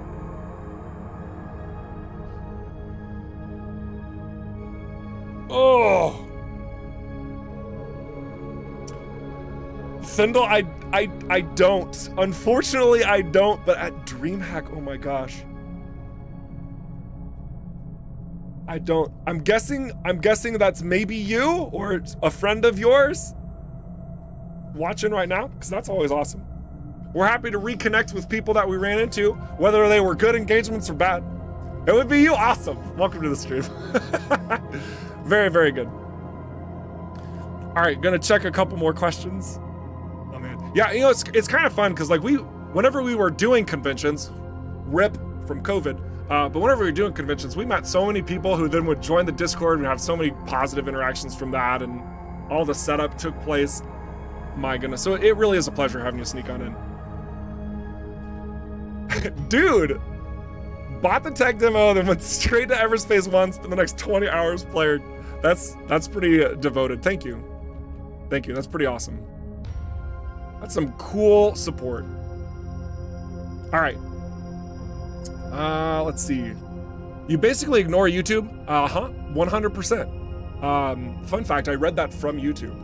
Oh. Thindle, I don't. Unfortunately, I don't, but at DreamHack, oh my gosh. I don't. I'm guessing that's maybe you or a friend of yours watching right now, because that's always awesome. We're happy to reconnect with people that we ran into, whether they were good engagements or bad. It would be you. Awesome. Welcome to the stream. Very, very good. All right, gonna check a couple more questions. Oh man. Yeah, you know, it's kind of fun because like whenever we were doing conventions, rip from COVID, but whenever we were doing conventions, we met so many people who then would join the Discord and have so many positive interactions from that, and all the setup took place. My goodness. So it really is a pleasure having you sneak on in. Dude, bought the tech demo, then went straight to Everspace once, and the next 20 hours played. That's pretty devoted. Thank you. Thank you. That's pretty awesome. That's some cool support. All right. Let's see. You basically ignore YouTube? 100%. Fun fact, I read that from YouTube.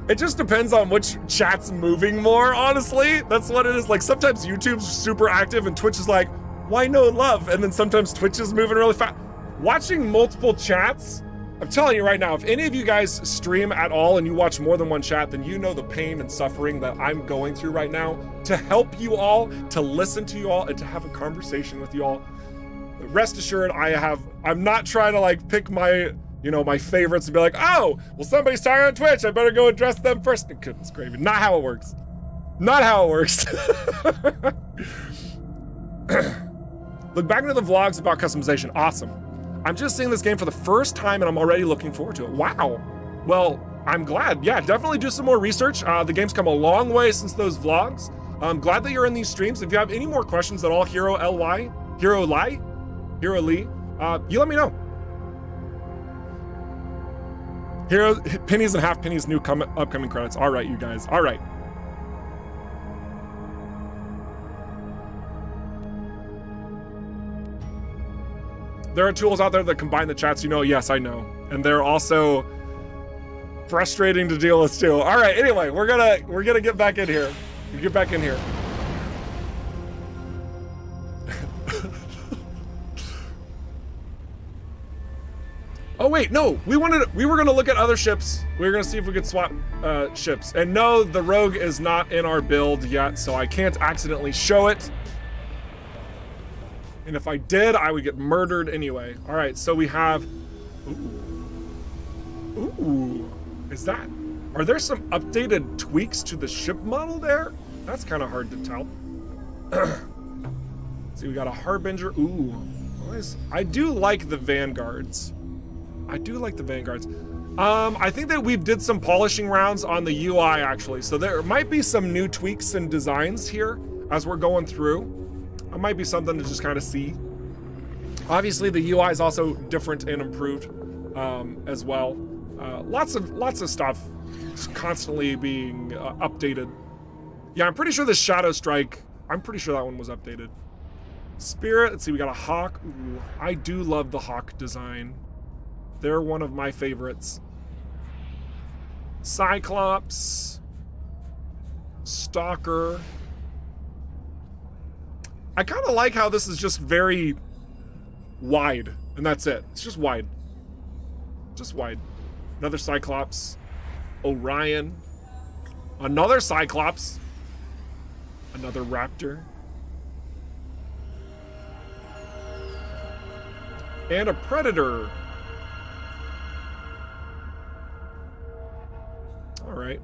It just depends on which chat's moving more, honestly. That's what it is. Like sometimes YouTube's super active and Twitch is like, why no love? And then sometimes Twitch is moving really fast. Watching multiple chats, I'm telling you right now, if any of you guys stream at all and you watch more than one chat, then you know the pain and suffering that I'm going through right now to help you all, to listen to you all, and to have a conversation with you all. Rest assured, I'm not trying to like pick my, you know, my favorites and be like, oh, well, somebody's talking on Twitch, I better go address them first. Goodness gravy, not how it works. Not how it works. Look back into the vlogs about customization, awesome. I'm just seeing this game for the first time and I'm already looking forward to it. Wow. Well, I'm glad. Yeah, definitely do some more research. The game's come a long way since those vlogs. I'm glad that you're in these streams. If you have any more questions at all, Hero Lee, you let me know. Hero, pennies and half pennies, new upcoming credits. All right, you guys, all right. There are tools out there that combine the chats, you know, yes, I know. And they're also frustrating to deal with too. All right, anyway, we're gonna get back in here. Get back in here. Oh wait, no, we were gonna look at other ships. We were gonna see if we could swap ships. And no, the Rogue is not in our build yet, so I can't accidentally show it. And if I did, I would get murdered anyway. All right, so we have, ooh, is that, are there some updated tweaks to the ship model there? That's kind of hard to tell. See, we got a Harbinger, ooh, nice. I do like the Vanguards. I do like the Vanguards. I think that we did some polishing rounds on the UI actually, so there might be some new tweaks and designs here as we're going through. It might be something to just kind of see. Obviously, the UI is also different and improved as well. Lots of stuff constantly being updated. Yeah, I'm pretty sure the Shadow Strike, I'm pretty sure that one was updated. Spirit, let's see, we got a Hawk. Ooh, I do love the Hawk design. They're one of my favorites. Cyclops, Stalker. I kind of like how this is just very wide, and that's it. It's just wide. Just wide. Another Cyclops. Orion. Another Cyclops. Another Raptor. And a Predator. All right.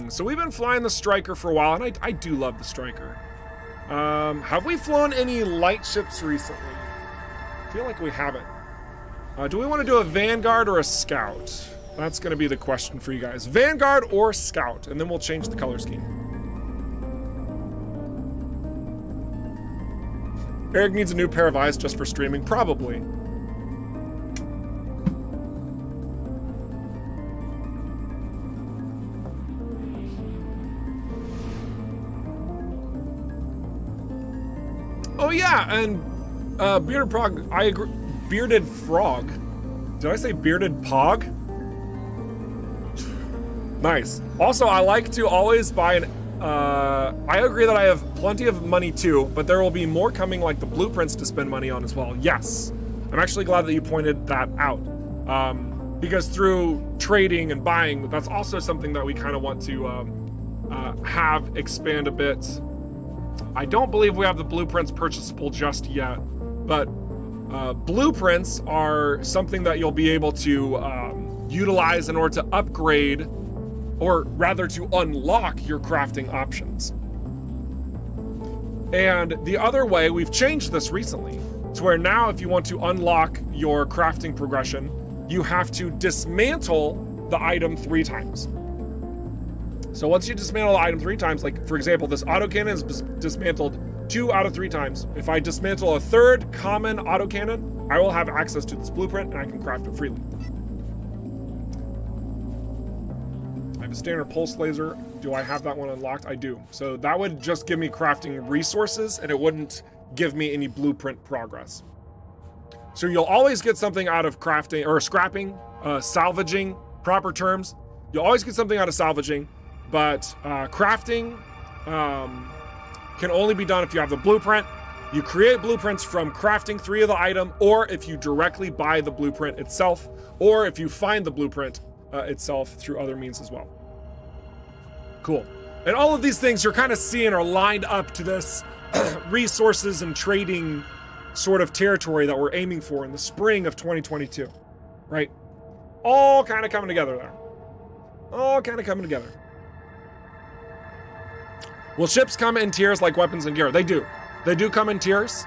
So we've been flying the Striker for a while, and I do love the Striker. Have we flown any light ships recently? I feel like we haven't. Do we want to do a Vanguard or a Scout? That's going to be the question for you guys. Vanguard or Scout, and then we'll change the color scheme. Eric needs a new pair of eyes just for streaming, probably. Oh yeah, and Bearded Frog, I agree. Bearded Frog. Did I say Bearded Pog? Nice. Also, I like to always buy an, I agree that I have plenty of money too, but there will be more coming, like the blueprints to spend money on as well. Yes. I'm actually glad that you pointed that out. Because through trading and buying, that's also something that we kind of want to have expand a bit. I don't believe we have the blueprints purchasable just yet, but blueprints are something that you'll be able to utilize in order to upgrade, or rather to unlock your crafting options. And the other way, we've changed this recently, to where now if you want to unlock your crafting progression, you have to dismantle the item 3 times. So once you dismantle the item 3 times, like for example, this autocannon is dismantled 2 out of 3 times. If I dismantle a 3rd common autocannon, I will have access to this blueprint and I can craft it freely. I have a standard pulse laser. Do I have that one unlocked? I do. So that would just give me crafting resources and it wouldn't give me any blueprint progress. So you'll always get something out of crafting or scrapping, salvaging, proper terms. You'll always get something out of salvaging, but crafting can only be done if you have the blueprint. You create blueprints from crafting 3 of the item, or if you directly buy the blueprint itself, or if you find the blueprint itself through other means as well. Cool. And all of these things you're kind of seeing are lined up to this resources and trading sort of territory that we're aiming for in the spring of 2022, right? All kind of coming together there. All kind of coming together. Will ships come in tiers like weapons and gear? They do. They do come in tiers.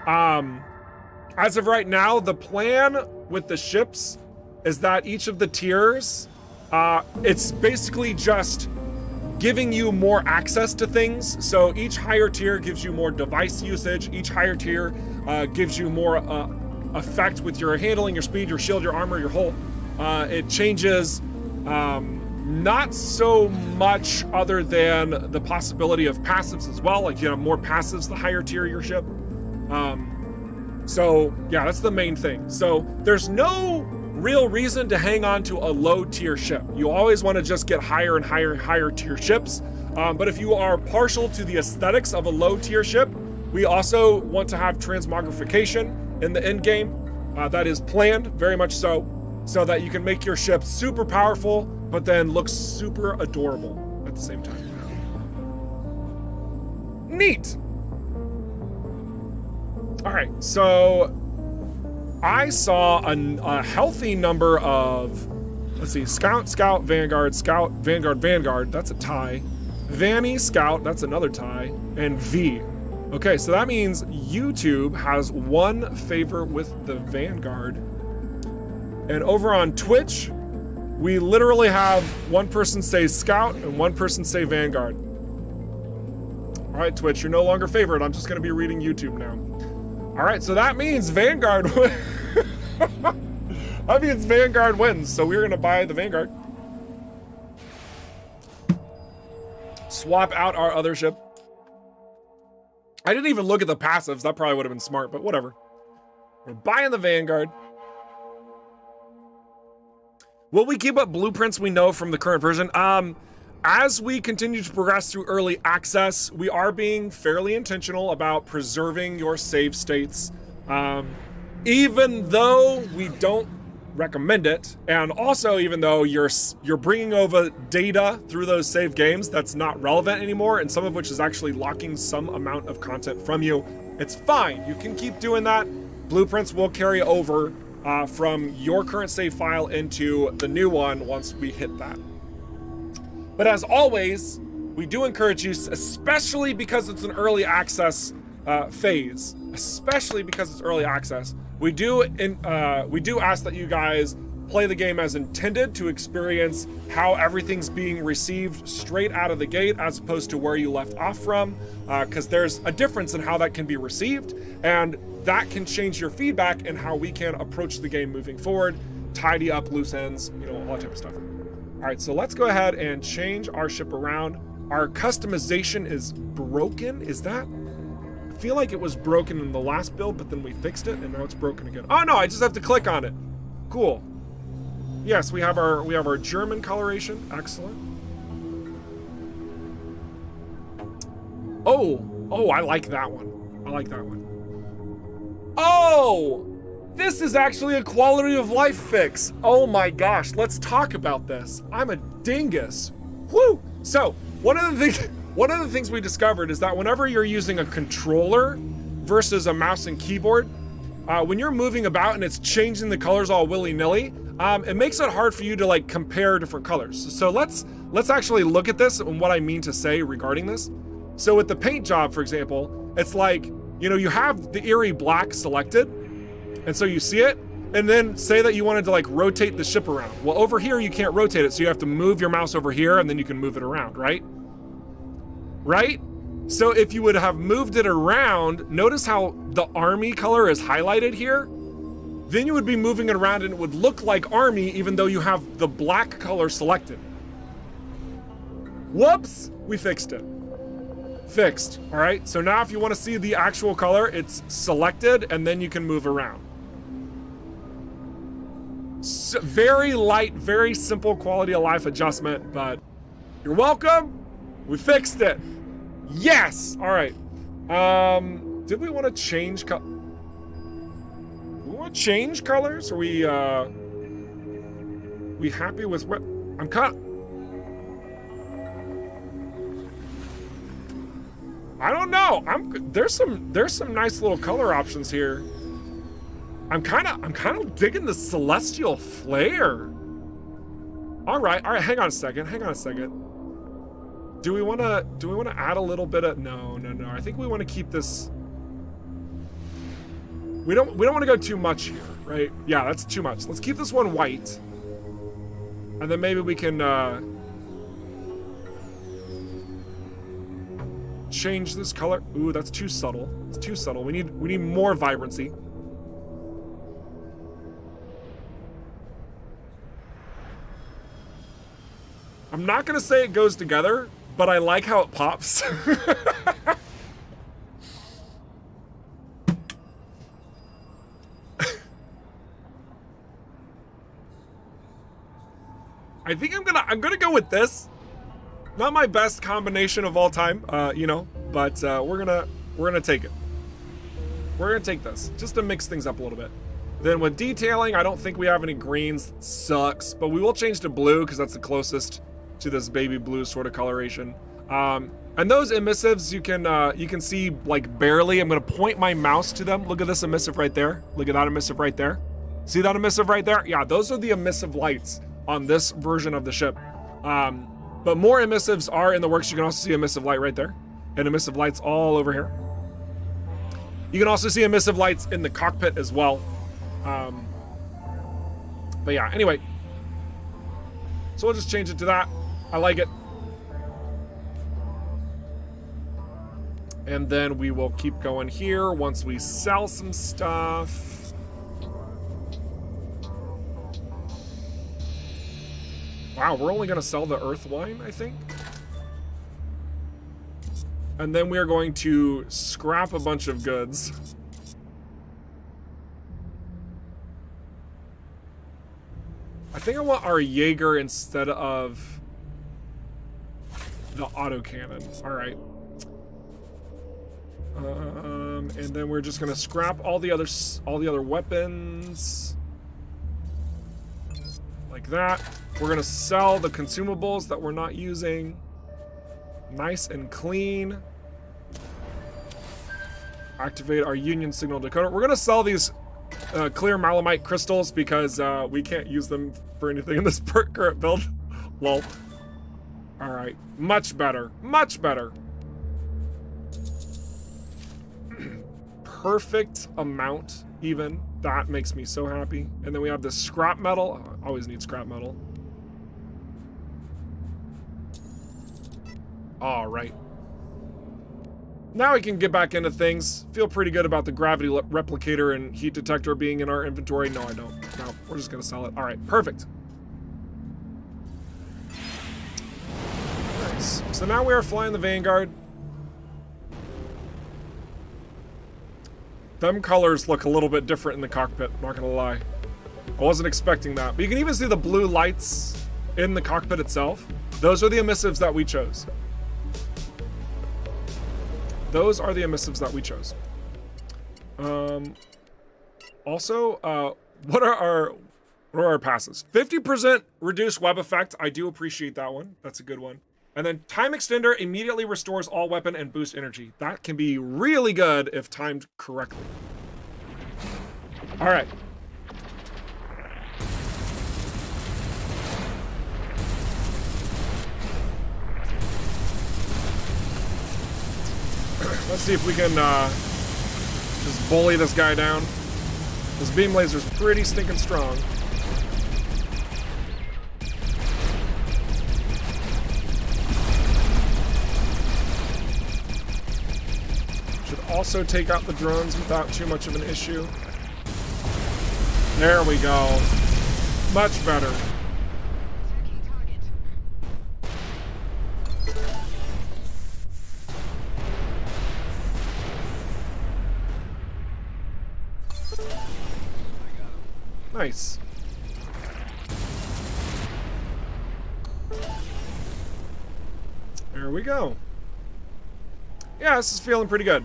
As of right now, the plan with the ships is that each of the tiers, it's basically just giving you more access to things. So each higher tier gives you more device usage. Each higher tier gives you more effect with your handling, your speed, your shield, your armor, your hull. It changes not so much other than the possibility of passives as well. Like, you know, more passives the higher tier your ship. So yeah, that's the main thing. So there's no real reason to hang on to a low tier ship. You always want to just get higher and higher tier ships. But if you are partial to the aesthetics of a low tier ship, we also want to have transmogrification in the end game. That is planned, very much so that you can make your ship super powerful, but then look super adorable at the same time. Neat. All right, so I saw a healthy number of, let's see, Scout, Vanguard, Vanguard, that's a tie. Vanny, Scout, that's another tie, and V. Okay, so that means YouTube has one favor with the Vanguard. And over on Twitch, we literally have one person say Scout and one person say Vanguard. All right, Twitch, you're no longer favored. I'm just gonna be reading YouTube now. All right, so that means Vanguard that means Vanguard wins, so we're gonna buy the Vanguard. Swap out our other ship. I didn't even look at the passives. That probably would have been smart, but whatever. We're buying the Vanguard. Will we keep up blueprints we know from the current version? As we continue to progress through early access, we are being fairly intentional about preserving your save states. Even though we don't recommend it, and also even though you're bringing over data through those save games that's not relevant anymore, and some of which is actually locking some amount of content from you, it's fine. You can keep doing that. Blueprints will carry over from your current save file into the new one once we hit that. But as always, we do encourage use, especially because it's an early access phase. Especially because it's early access. We do ask that you guys play the game as intended to experience how everything's being received straight out of the gate as opposed to where you left off from, because there's a difference in how that can be received, and that can change your feedback and how we can approach the game moving forward, tidy up loose ends, you know, all that type of stuff. All right, so let's go ahead and change our ship around. Our customization is broken. Is that? I feel like it was broken in the last build, but then we fixed it and now it's broken again. Oh no, I just have to click on it. Cool. Yes, we have our German coloration. Excellent. Oh, I like that one. I like that one. Oh, this is actually a quality of life fix. Oh my gosh, let's talk about this. I'm a dingus. Woo! So, one of the things we discovered is that whenever you're using a controller versus a mouse and keyboard, when you're moving about and it's changing the colors all willy-nilly, it makes it hard for you to like compare different colors. So let's actually look at this and what I mean to say regarding this. So with the paint job, for example, it's like, you know, you have the eerie black selected, and so you see it, and then say that you wanted to like rotate the ship around. Well, over here you can't rotate it, so you have to move your mouse over here and then you can move it around, right? Right? So if you would have moved it around, notice how the army color is highlighted here? Then you would be moving it around and it would look like army even though you have the black color selected. Whoops, we fixed it. Fixed, all right? So now if you want to see the actual color, it's selected and then you can move around. So very light, very simple quality of life adjustment, but you're welcome. We fixed it. Yes, all right. Did we want to change change colors? Are we happy with what? I'm kind of, I don't know. There's some nice little color options here. I'm kind of digging the celestial flare. All right, hang on a second. Do we want to add a little bit of no. I think we want to keep this. We don't want to go too much here, right? Yeah, that's too much. Let's keep this one white. And then maybe we can change this color. Ooh, that's too subtle. It's too subtle. We need more vibrancy. I'm not gonna say it goes together, but I like how it pops. I think I'm gonna go with this. Not my best combination of all time, you know, but we're gonna take it. We're gonna take this just to mix things up a little bit. Then with detailing, I don't think we have any greens. Sucks, but we will change to blue because that's the closest to this baby blue sort of coloration. And those emissives you can see like barely. I'm gonna point my mouse to them. Look at this emissive right there. Look at that emissive right there. See that emissive right there? Yeah, those are the emissive lights on this version of the ship. But more emissives are in the works. You can also see emissive light right there, and emissive lights all over here. You can also see emissive lights in the cockpit as well. But yeah, anyway. So we'll just change it to that. I like it. And then we will keep going here once we sell some stuff. Wow, we're only gonna sell the earth wine, I think. And then we are going to scrap a bunch of goods. I think I want our Jaeger instead of the autocannon. All right. And then we're just gonna scrap all the other weapons. Like that. We're gonna sell the consumables that we're not using. Nice and clean. Activate our union signal decoder. We're gonna sell these clear malamite crystals because we can't use them for anything in this current build. Lol. All right, much better, much better. Perfect amount, even. That makes me so happy. And then we have this scrap metal. Oh, I always need scrap metal. All right. Now we can get back into things. Feel pretty good about the gravity replicator and heat detector being in our inventory. No, I don't. No, we're just gonna sell it. All right, perfect. Nice. So now we are flying the Vanguard. Them colors look a little bit different in the cockpit, not gonna lie. I wasn't expecting that. But you can even see the blue lights in the cockpit itself. Those are the emissives that we chose. Those are the emissives that we chose. Also, what are our passes? 50% reduced web effect. I do appreciate that one. That's a good one. And then time extender immediately restores all weapon and boost energy. That can be really good if timed correctly. All right. Let's see if we can just bully this guy down. This beam laser's pretty stinking strong. Should also take out the drones without too much of an issue. There we go. Much better. Nice. There we go. Yeah, this is feeling pretty good.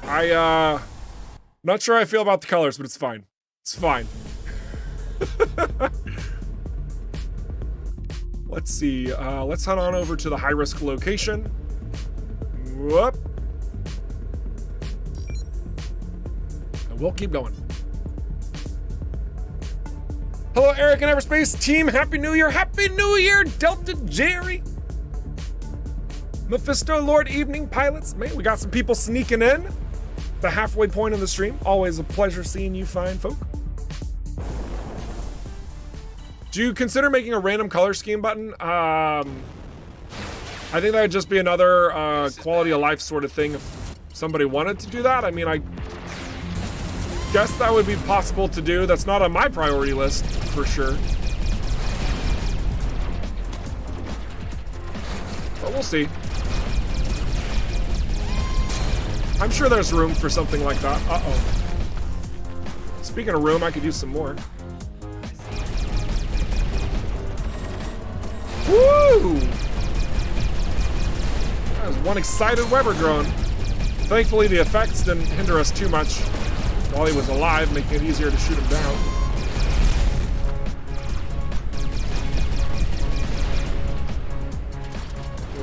Not sure how I feel about the colors, but it's fine. It's fine. Let's see. Let's head on over to the high-risk location. Whoop. And we'll keep going. Hello, Eric and Everspace team. Happy New Year. Happy New Year, Delta Jerry. Mephisto Lord Evening Pilots. Man, we got some people sneaking in. The halfway point of the stream. Always a pleasure seeing you fine folk. Do you consider making a random color scheme button? I think that would just be another quality of life sort of thing if somebody wanted to do that. I mean, I guess that would be possible to do. That's not on my priority list, for sure. But we'll see. I'm sure there's room for something like that. Uh-oh. Speaking of room, I could use some more. Woo! That was one excited Weber drone. Thankfully, the effects didn't hinder us too much while he was alive, making it easier to shoot him down.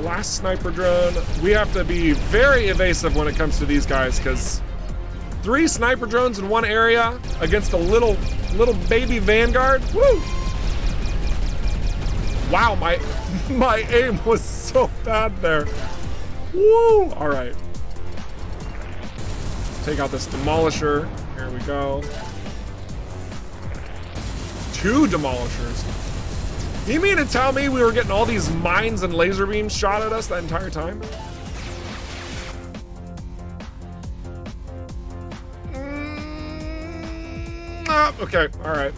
Last sniper drone. We have to be very evasive when it comes to these guys, because 3 sniper drones in one area against a little baby Vanguard. Woo! Wow, my aim was so bad there. Woo! All right. Take out this demolisher. Here we go. 2 demolishers. You mean to tell me we were getting all these mines and laser beams shot at us that entire time? Oh, okay, all right.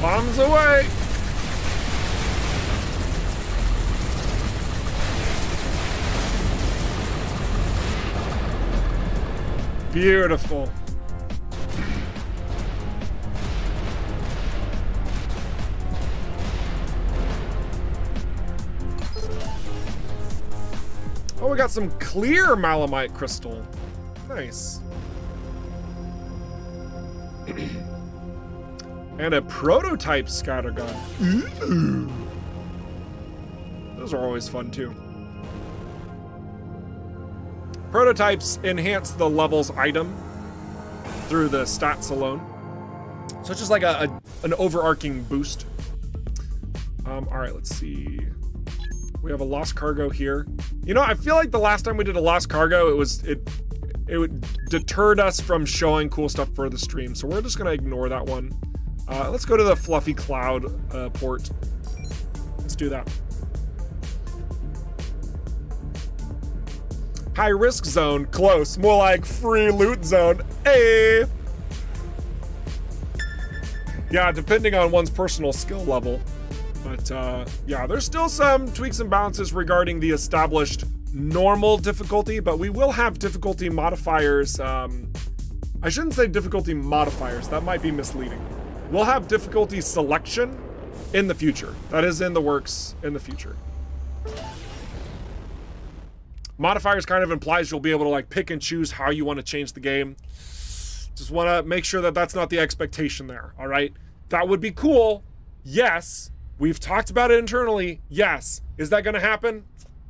Bombs away! Beautiful. Oh, we got some clear malamite crystal. Nice. And a prototype scattergun. Ooh. Those are always fun too. Prototypes enhance the level's item through the stats alone. So it's just like an overarching boost. All right, let's see. We have a lost cargo here. You know, I feel like the last time we did a lost cargo, it deterred us from showing cool stuff for the stream. So we're just gonna ignore that one. Let's go to the fluffy cloud port. Let's do that. High risk zone, close. More like free loot zone. Hey. Yeah, depending on one's personal skill level. But yeah, there's still some tweaks and balances regarding the established normal difficulty, but we will have difficulty modifiers. I shouldn't say difficulty modifiers, that might be misleading. We'll have difficulty selection in the future. That is in the works in the future. Modifiers kind of implies you'll be able to like pick and choose how you want to change the game. Just want to make sure that that's not the expectation there, all right? That would be cool, yes. We've talked about it internally, yes. Is that going to happen?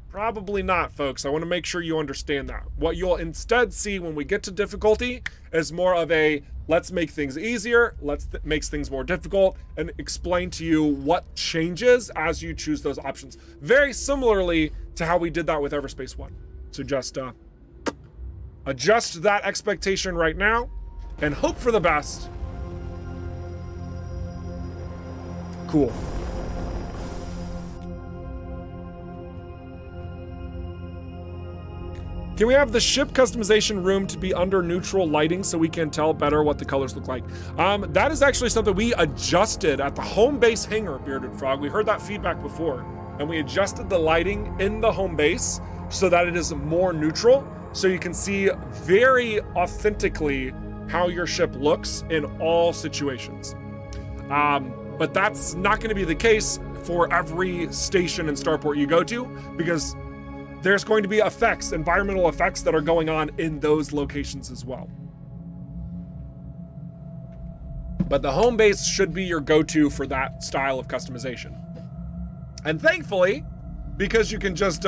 Probably not, folks. I want to make sure you understand that. What you'll instead see when we get to difficulty is more of a, let's make things easier, makes things more difficult, and explain to you what changes as you choose those options. Very similarly to how we did that with Everspace 1. So just adjust that expectation right now and hope for the best. Cool. Can we have the ship customization room to be under neutral lighting so we can tell better what the colors look like? That is actually something we adjusted at the home base hangar, Bearded Frog. We heard that feedback before, and we adjusted the lighting in the home base so that it is more neutral, so you can see very authentically how your ship looks in all situations. But that's not going to be the case for every station and starport you go to, because there's going to be effects, environmental effects that are going on in those locations as well. But the home base should be your go-to for that style of customization. And thankfully, because you can just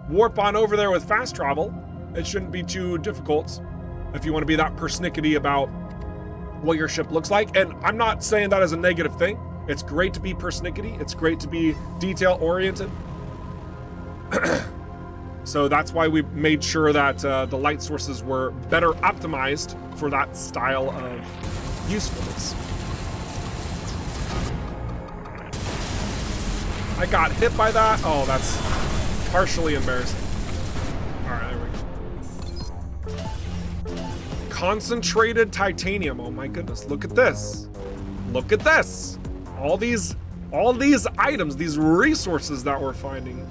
warp on over there with fast travel, it shouldn't be too difficult if you want to be that persnickety about what your ship looks like. And I'm not saying that as a negative thing. It's great to be persnickety. It's great to be detail-oriented. So that's why we made sure that the light sources were better optimized for that style of usefulness. I got hit by that. Oh, that's partially embarrassing. All right, there we go. Concentrated titanium. Oh my goodness, look at this. Look at this. All these items, these resources that we're finding.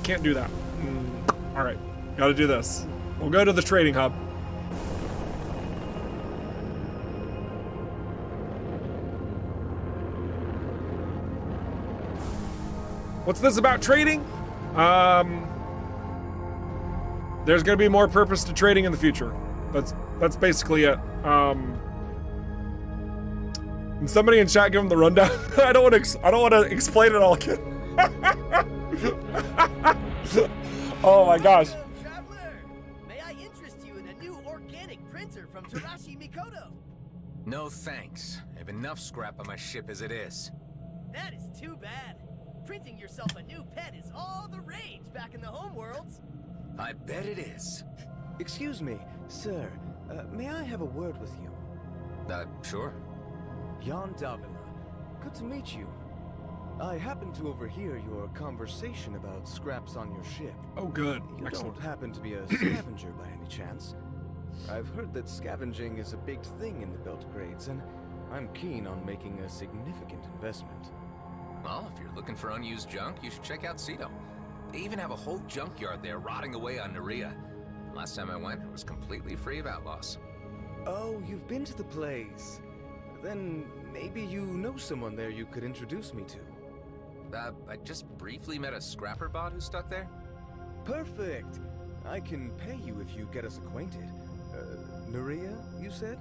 Can't do that. All right, gotta do this. We'll go to the trading hub. What's this about trading? There's gonna be more purpose to trading in the future. That's basically it. Can somebody in chat give them the rundown? I don't want to explain it all again. Oh my gosh. Hello, traveler. May I interest you in a new organic printer from Tarashi Mikoto? No thanks. I have enough scrap on my ship as it is. That is too bad. Printing yourself a new pet is all the rage back in the home worlds. I bet it is. Excuse me, sir. May I have a word with you? Sure. Jan Davila. Good to meet you. I happened to overhear your conversation about scraps on your ship. Oh, good. You Excellent. don't happen to be a scavenger by any chance? I've heard that scavenging is a big thing in the Beltgrades, and I'm keen on making a significant investment. Well, if you're looking for unused junk, you should check out Cedo. They even have a whole junkyard there rotting away on Nerea. Last time I went, it was completely free of outlaws. Oh, you've been to the place. Then maybe you know someone there you could introduce me to. I just briefly met a scrapper bot who's stuck there. Perfect. I can pay you if you get us acquainted. Nerea, you said?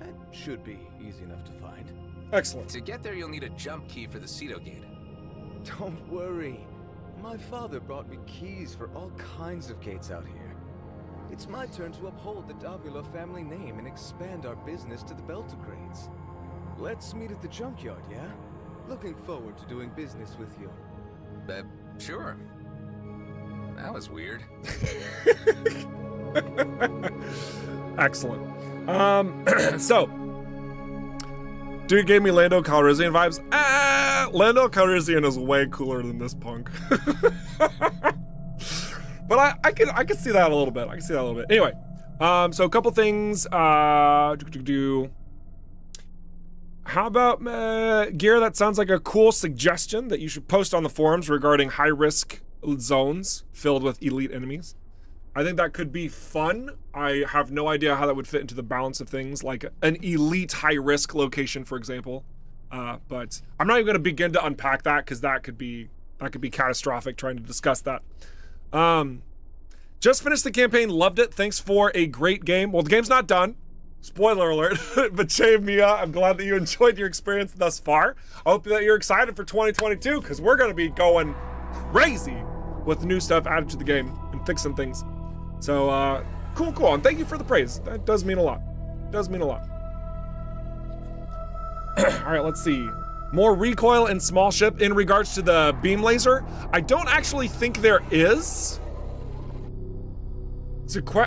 That should be easy enough to find. Excellent. To get there, you'll need a jump key for the Cedo gate. Don't worry. My father brought me keys for all kinds of gates out here. It's my turn to uphold the Davila family name and expand our business to the Beltogrades. Let's meet at the junkyard, yeah? Looking forward to doing business with you. Sure. That was weird. Excellent. So, dude gave me Lando Calrissian vibes. Lando Calrissian is way cooler than this punk. But I can see that a little bit. I can see that a little bit. Anyway, so a couple things. How about gear? That sounds like a cool suggestion that you should post on the forums regarding high-risk zones filled with elite enemies. I think that could be fun. I have no idea how that would fit into the balance of things, like an elite high-risk location, for example. But I'm not even going to begin to unpack that because that could be catastrophic trying to discuss that. Just finished the campaign, loved it. Thanks for a great game. Well, the game's not done. Spoiler alert. But Che Mia, I'm glad that you enjoyed your experience thus far. I hope that you're excited for 2022 because we're going to be going crazy with new stuff added to the game and fixing things. So, cool. And thank you for the praise. That does mean a lot. All right, let's see. More recoil in small ship in regards to the beam laser. I don't actually think there is.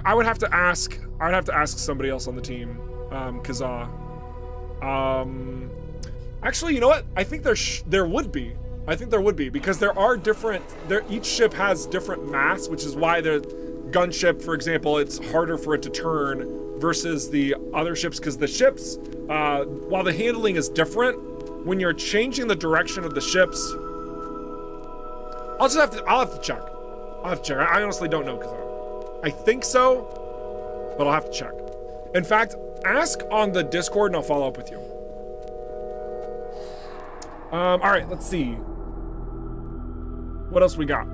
I would have to ask somebody else on the team, Kazaa. Actually, you know what? I think there would be. I think there would be because there are different. Each ship has different mass, which is why the gunship, for example, it's harder for it to turn versus the other ships because the ships, while the handling is different, when you're changing the direction of the ships, I'll have to check. I honestly don't know because I think so, but I'll have to check. In fact, ask on the Discord and I'll follow up with you. All right, let's see. What else we got?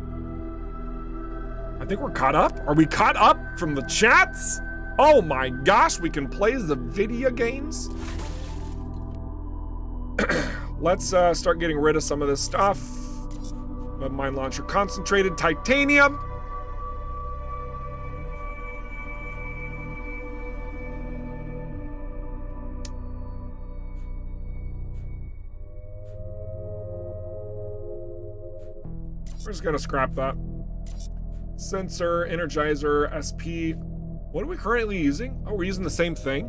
I think we're caught up. Are we caught up from the chats? Oh my gosh, we can play the video games. Let's start getting rid of some of this stuff. Mine launcher concentrated titanium. We're just gonna scrap that. Sensor, Energizer, SP. What are we currently using? Oh, we're using the same thing.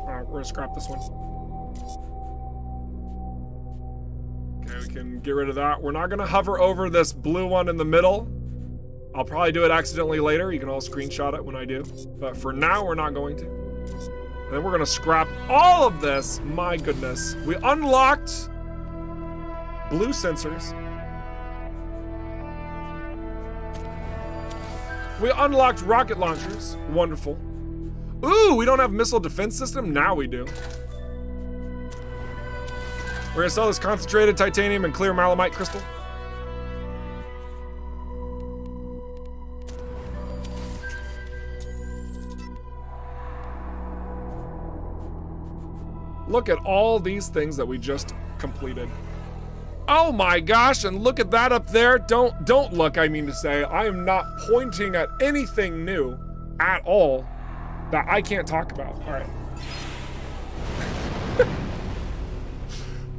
All right, we're gonna scrap this one. Okay, we can get rid of that. We're not gonna hover over this blue one in the middle. I'll probably do it accidentally later. You can all screenshot it when I do. But for now, we're not going to. And then we're gonna scrap all of this. My goodness. We unlocked blue sensors. We unlocked rocket launchers. Wonderful. Ooh, we don't have missile defense system? Now we do. We're gonna sell this concentrated titanium and clear malamite crystal. Look at all these things that we just completed. Oh my gosh, and look at that up there. Don't look, I mean to say. I am not pointing at anything new at all that I can't talk about. All right.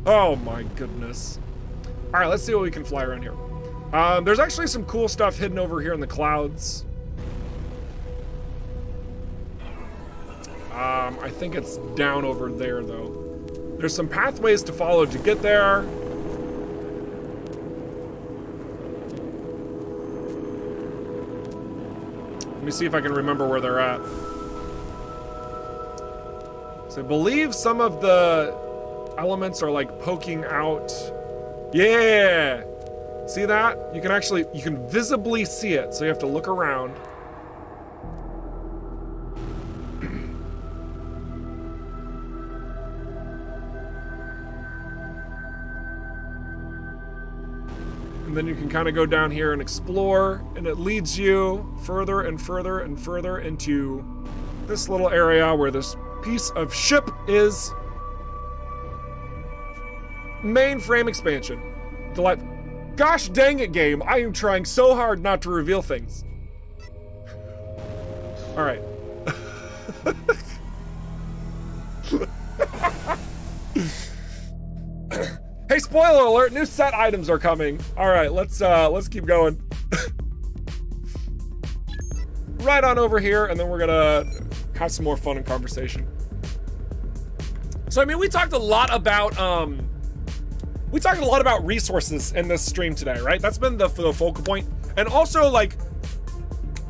Oh my goodness. All right, let's see what we can fly around here. There's actually some cool stuff hidden over here in the clouds. I think it's down over there though. There's some pathways to follow to get there. Let me see if I can remember where they're at. So I believe some of the elements are like poking out. Yeah! See that? You can visibly see it, so you have to look around. And then you can kind of go down here and explore, and it leads you further and further and further into this little area where this piece of ship is. Mainframe expansion. Delightful. Gosh dang it, game. I am trying so hard not to reveal things. All right. Hey, spoiler alert, new set items are coming. All right, let's keep going. Right on over here, and then we're gonna have some more fun and conversation. So, I mean, we talked a lot about resources in this stream today, right? That's been the focal point. And also, like,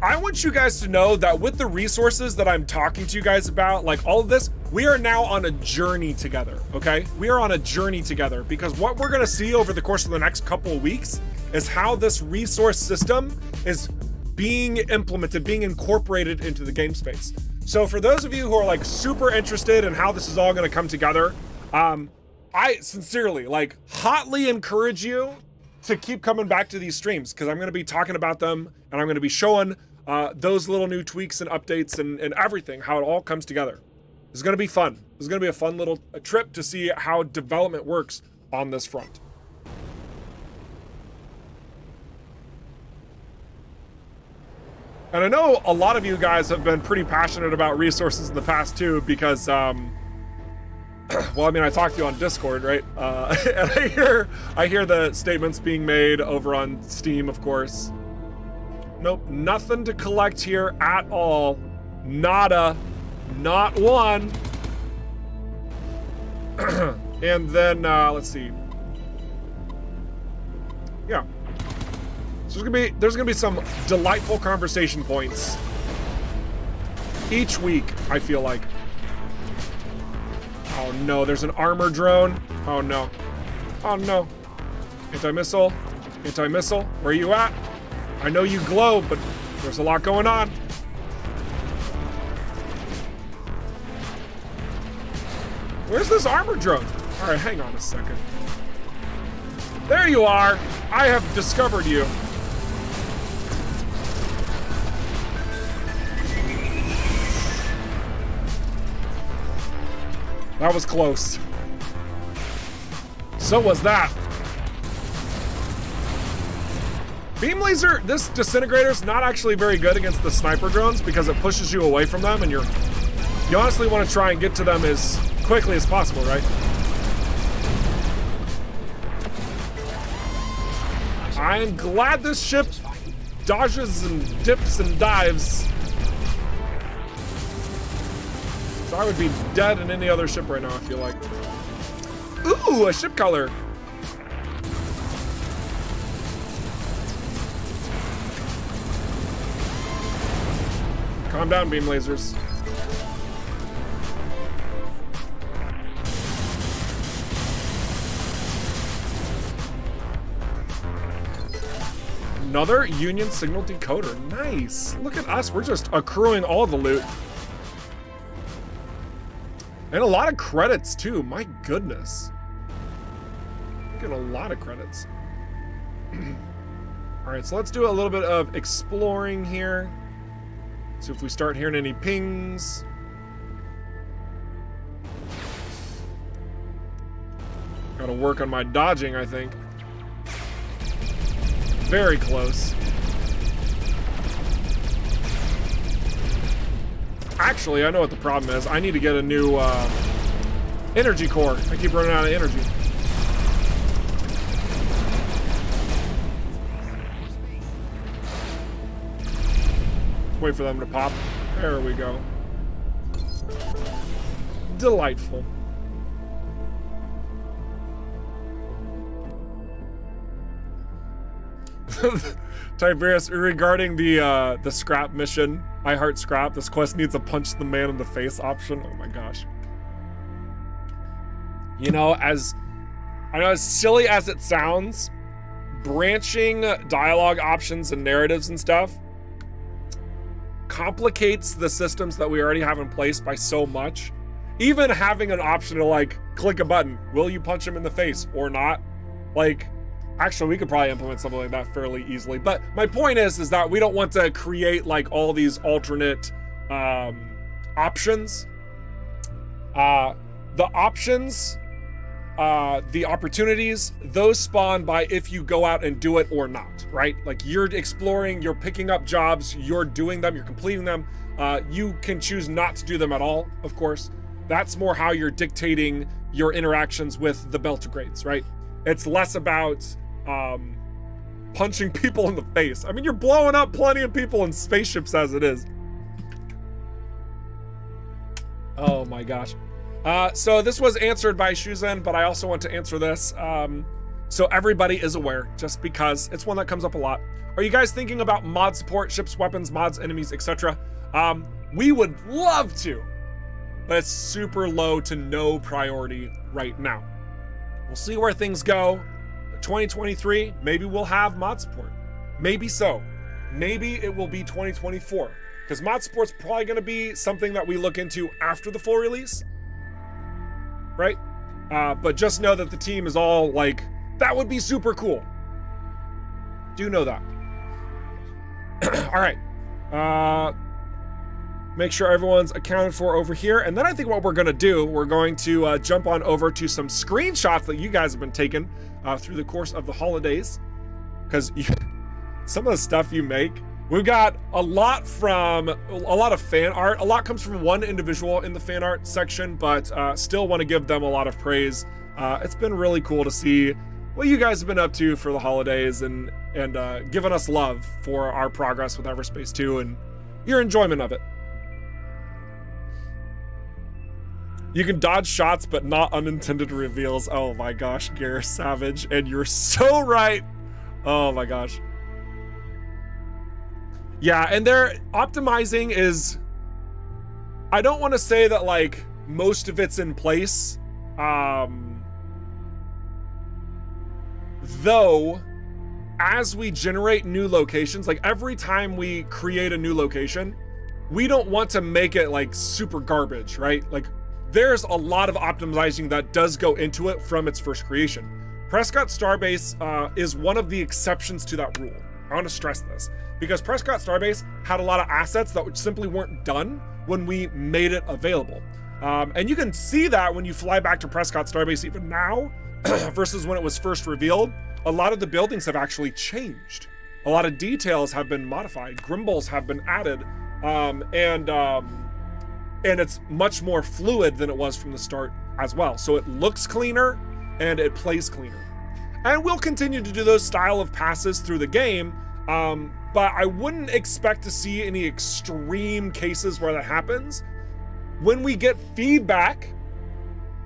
I want you guys to know that with the resources that I'm talking to you guys about, like all of this, we are now on a journey together, okay? We are on a journey together because what we're gonna see over the course of the next couple of weeks is how this resource system is being implemented, being incorporated into the game space. So for those of you who are like super interested in how this is all gonna come together, I sincerely, like, hotly encourage you to keep coming back to these streams because I'm gonna be talking about them and I'm gonna be showing those little new tweaks and updates and everything, how it all comes together. This is gonna be fun. This is gonna be a fun little trip to see how development works on this front. And I know a lot of you guys have been pretty passionate about resources in the past too, because, well, I mean, I talked to you on Discord, right? And I hear the statements being made over on Steam, of course. Nope, nothing to collect here at all. Nada, not one. And then, let's see. Yeah. So there's gonna be some delightful conversation points each week, I feel like. Oh no, there's an armor drone. Oh no. Oh no. Anti-missile. Anti-missile. Where are you at? I know you glow, but there's a lot going on. Where's this armor drone? All right, hang on a second. There you are. I have discovered you. That was close. So was that. Beam laser, this disintegrator's not actually very good against the sniper drones because it pushes you away from them and you honestly want to try and get to them as quickly as possible, right? I'm glad this ship dodges and dips and dives. So I would be dead in any other ship right now, I feel like. Ooh, a ship color. Calm down, beam lasers. Another Union signal decoder. Nice. Look at us. We're just accruing all the loot. And a lot of credits, too. My goodness. Getting a lot of credits. All right, so let's do a little bit of exploring here. See if we start hearing any pings. Gotta work on my dodging, I think. Very close. Actually, I know what the problem is. I need to get a new energy core. I keep running out of energy. Wait for them to pop. There we go. Delightful. Tiberius, regarding the scrap mission, I heart scrap. This quest needs a punch the man in the face option. Oh my gosh. You know, as silly as it sounds, branching dialogue options and narratives and stuff complicates the systems that we already have in place by so much. Even having an option to like click a button, will you punch him in the face or not? Like, Actually, we could probably implement something like that fairly easily. But my point is that we don't want to create like all these alternate options. The options, the opportunities, those spawn by if you go out and do it or not, right? Like you're exploring, you're picking up jobs, you're doing them, you're completing them. You can choose not to do them at all, of course. That's more how you're dictating your interactions with the Beltogrades, right? It's less about punching people in the face. I mean, you're blowing up plenty of people in spaceships as it is. Oh my gosh. So this was answered by Shuzen, but I also want to answer this. So everybody is aware, just because it's one that comes up a lot. Are you guys thinking about mod support, ships, weapons, mods, enemies, etc.? We would love to, but it's super low to no priority right now. We'll see where things go. 2023, maybe we'll have mod support. Maybe so. Maybe it will be 2024, because mod support's probably going to be something that we look into after the full release, right? But just know that the team is all like, that would be super cool. Do know that. All right. Make sure everyone's accounted for over here. And then I think what we're going to do, we're going to jump on over to some screenshots that you guys have been taking through the course of the holidays. Because some of the stuff you make, we've got a lot of fan art. A lot comes from one individual in the fan art section, but still want to give them a lot of praise. It's been really cool to see what you guys have been up to for the holidays and giving us love for our progress with Everspace 2 and your enjoyment of it. You can dodge shots, but not unintended reveals. Oh my gosh, Gareth Savage, and you're so right. Oh my gosh. Yeah, and their optimizing is, I don't want to say that like most of it's in place. Though, as we generate new locations, like every time we create a new location, we don't want to make it like super garbage, right? Like there's a lot of optimizing that does go into it from its first creation. Prescott Starbase is one of the exceptions to that rule. I want to stress this because Prescott Starbase had a lot of assets that simply weren't done when we made it available. And you can see that when you fly back to Prescott Starbase even now versus when it was first revealed. A lot of the buildings have actually changed. A lot of details have been modified. Grimbles have been added. And it's much more fluid than it was from the start as well. So it looks cleaner and it plays cleaner. And we'll continue to do those style of passes through the game, but I wouldn't expect to see any extreme cases where that happens. When we get feedback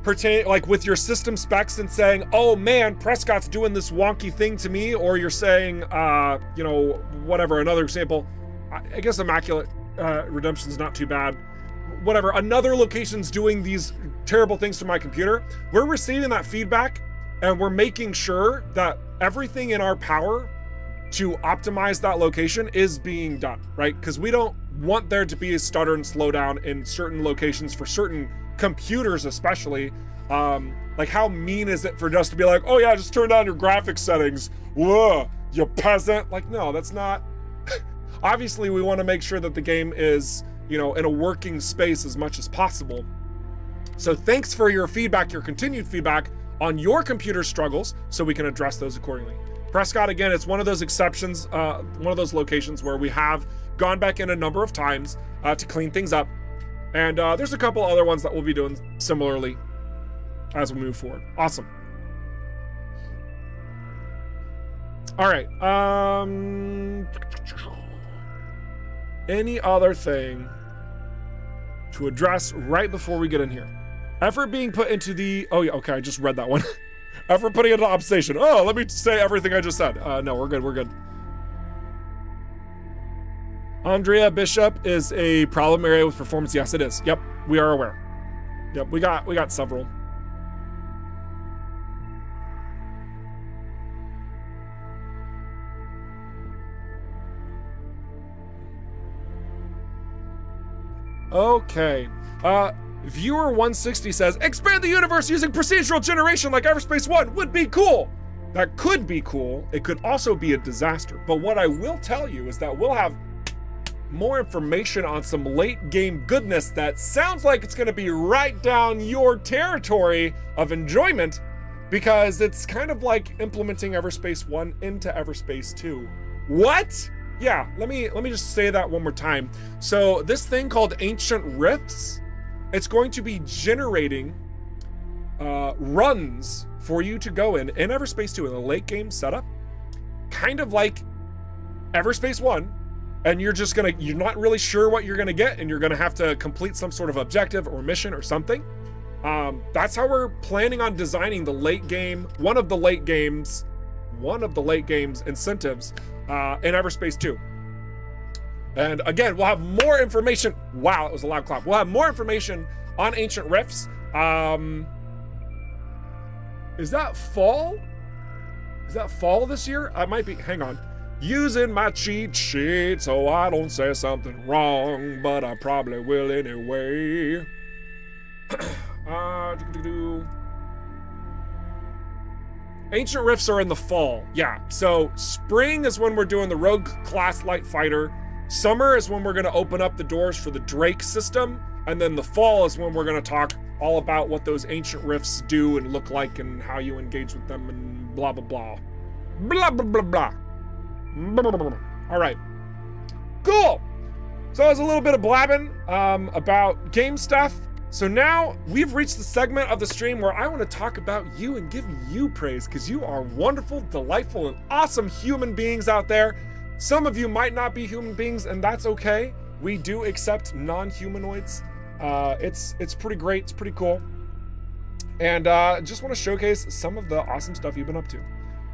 pertaining, like with your system specs and saying, oh man, Prescott's doing this wonky thing to me, or you're saying, you know, whatever, another example, I guess Immaculate Redemption's not too bad. Whatever, another location's doing these terrible things to my computer. We're receiving that feedback and we're making sure that everything in our power to optimize that location is being done, right? Because we don't want there to be a stutter and slowdown in certain locations for certain computers, especially. Like how mean is it for just to be like, oh yeah, just turn down your graphics settings. Whoa, you peasant. Like, no, that's not. Obviously, we want to make sure that the game is, you know, in a working space as much as possible. So thanks for your feedback, your continued feedback on your computer struggles, so we can address those accordingly. Prescott, again, it's one of those exceptions, one of those locations where we have gone back in a number of times to clean things up. And there's a couple other ones that we'll be doing similarly as we move forward. Awesome. All right. Any other thing to address right before we get in here? Effort being put into the, oh yeah, okay, I just read that one. Effort putting into obfuscation. Oh, let me say everything I just said. No, we're good, we're good. Andrea Bishop is a problem area with performance. Yes, it is. Yep, we are aware. Yep, we got several. Okay. Viewer 160 says, expand the universe using procedural generation like Everspace 1 would be cool. That could be cool. It could also be a disaster. But what I will tell you is that we'll have more information on some late game goodness that sounds like it's going to be right down your territory of enjoyment, because it's kind of like implementing Everspace 1 into Everspace 2. What? Yeah, let me just say that one more time. So this thing called Ancient Rifts, it's going to be generating runs for you to go in Everspace 2 in the late game setup, kind of like Everspace 1, and you're not really sure what you're gonna get, and you're gonna have to complete some sort of objective or mission or something. That's how we're planning on designing the late game, one of the late games incentives in Everspace 2. And again, we'll have more information. Wow, it was a loud clap. We'll have more information on Ancient Rifts. Is that fall? Is that fall this year? I might be, hang on. Using my cheat sheet so I don't say something wrong, but I probably will anyway. Ancient Rifts are in the fall. Yeah, so spring is when we're doing the Rogue Class Light Fighter. Summer is when we're gonna open up the doors for the Drake system. And then the fall is when we're gonna talk all about what those Ancient Rifts do and look like and how you engage with them and blah, blah, blah. Blah, blah, blah, blah. All right, cool. So that was a little bit of blabbing about game stuff. So now we've reached the segment of the stream where I want to talk about you and give you praise, because you are wonderful, delightful, and awesome human beings out there. Some of you might not be human beings, and that's okay. We do accept non-humanoids. It's pretty great. It's pretty cool. And just want to showcase some of the awesome stuff you've been up to.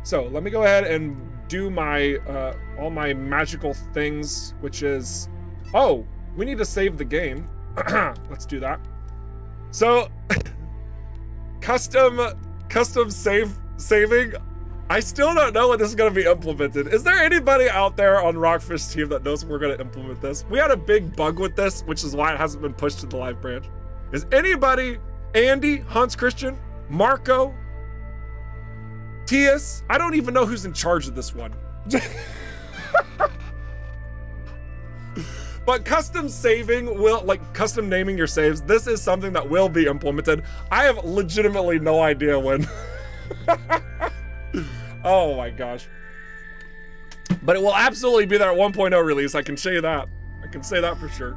So let me go ahead and do my all my magical things, which is, oh, we need to save the game. Let's do that. So custom saving. I still don't know when this is going to be implemented. Is there anybody out there on ROCKFISH team that knows we're going to implement this? We had a big bug with this, which is why it hasn't been pushed to the live branch. Is anybody, Andy, Hans Christian, Marco, Tias? I don't even know who's in charge of this one. But custom saving will, like custom naming your saves, this is something that will be implemented. I have legitimately no idea when. Oh my gosh. But it will absolutely be there at 1.0 release. I can say that. I can say that for sure.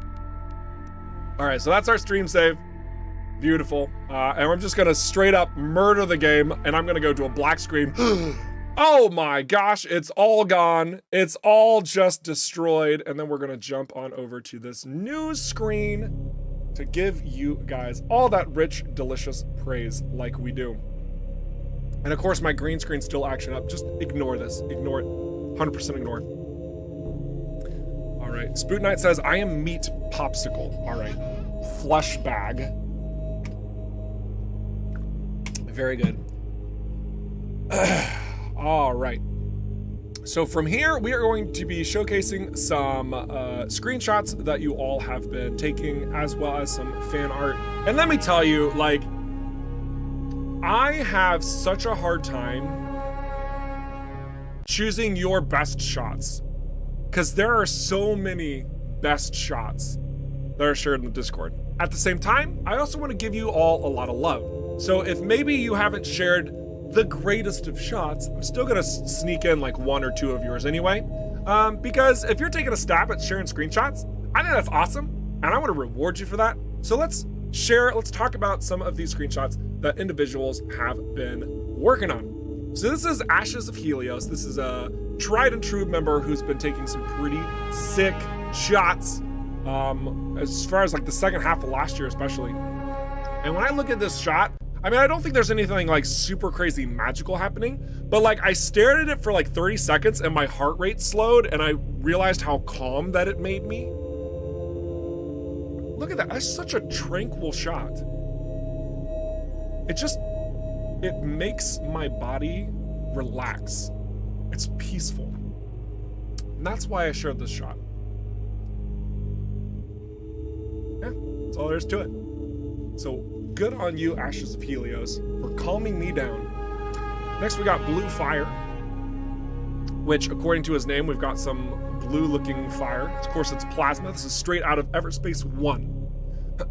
All right, so that's our stream save. Beautiful. And I'm just gonna straight up murder the game, and I'm gonna go to a black screen. Oh my gosh, it's all gone. It's all just destroyed. And then we're gonna jump on over to this news screen to give you guys all that rich, delicious praise like we do. And of course, my green screen's still action up. Just ignore this. Ignore it. 100% ignore it. All right. Spoot Knight says, I am meat popsicle. All right. Flush bag. Very good. All right. So from here, we are going to be showcasing some screenshots that you all have been taking, as well as some fan art. And let me tell you, like, I have such a hard time choosing your best shots, because there are so many best shots that are shared in the Discord. At the same time, I also want to give you all a lot of love. So if maybe you haven't shared the greatest of shots, I'm still gonna sneak in like one or two of yours anyway. Because if you're taking a stab at sharing screenshots, I think that's awesome, and I want to reward you for that. So let's talk about some of these screenshots that individuals have been working on. So this is Ashes of Helios. This is a tried and true member who's been taking some pretty sick shots, as far as like the second half of last year especially. And when I look at this shot, I mean, I don't think there's anything like super crazy magical happening, but like I stared at it for like 30 seconds and my heart rate slowed and I realized how calm that it made me. Look at that, that's such a tranquil shot. It makes my body relax. It's peaceful. And that's why I shared this shot. Yeah, that's all there is to it. So good on you, Ashes of Helios, for calming me down Next, we got Blue Fire, which, according to his name, we've got some blue-looking fire. Of course, it's plasma. This is straight out of Everspace 1.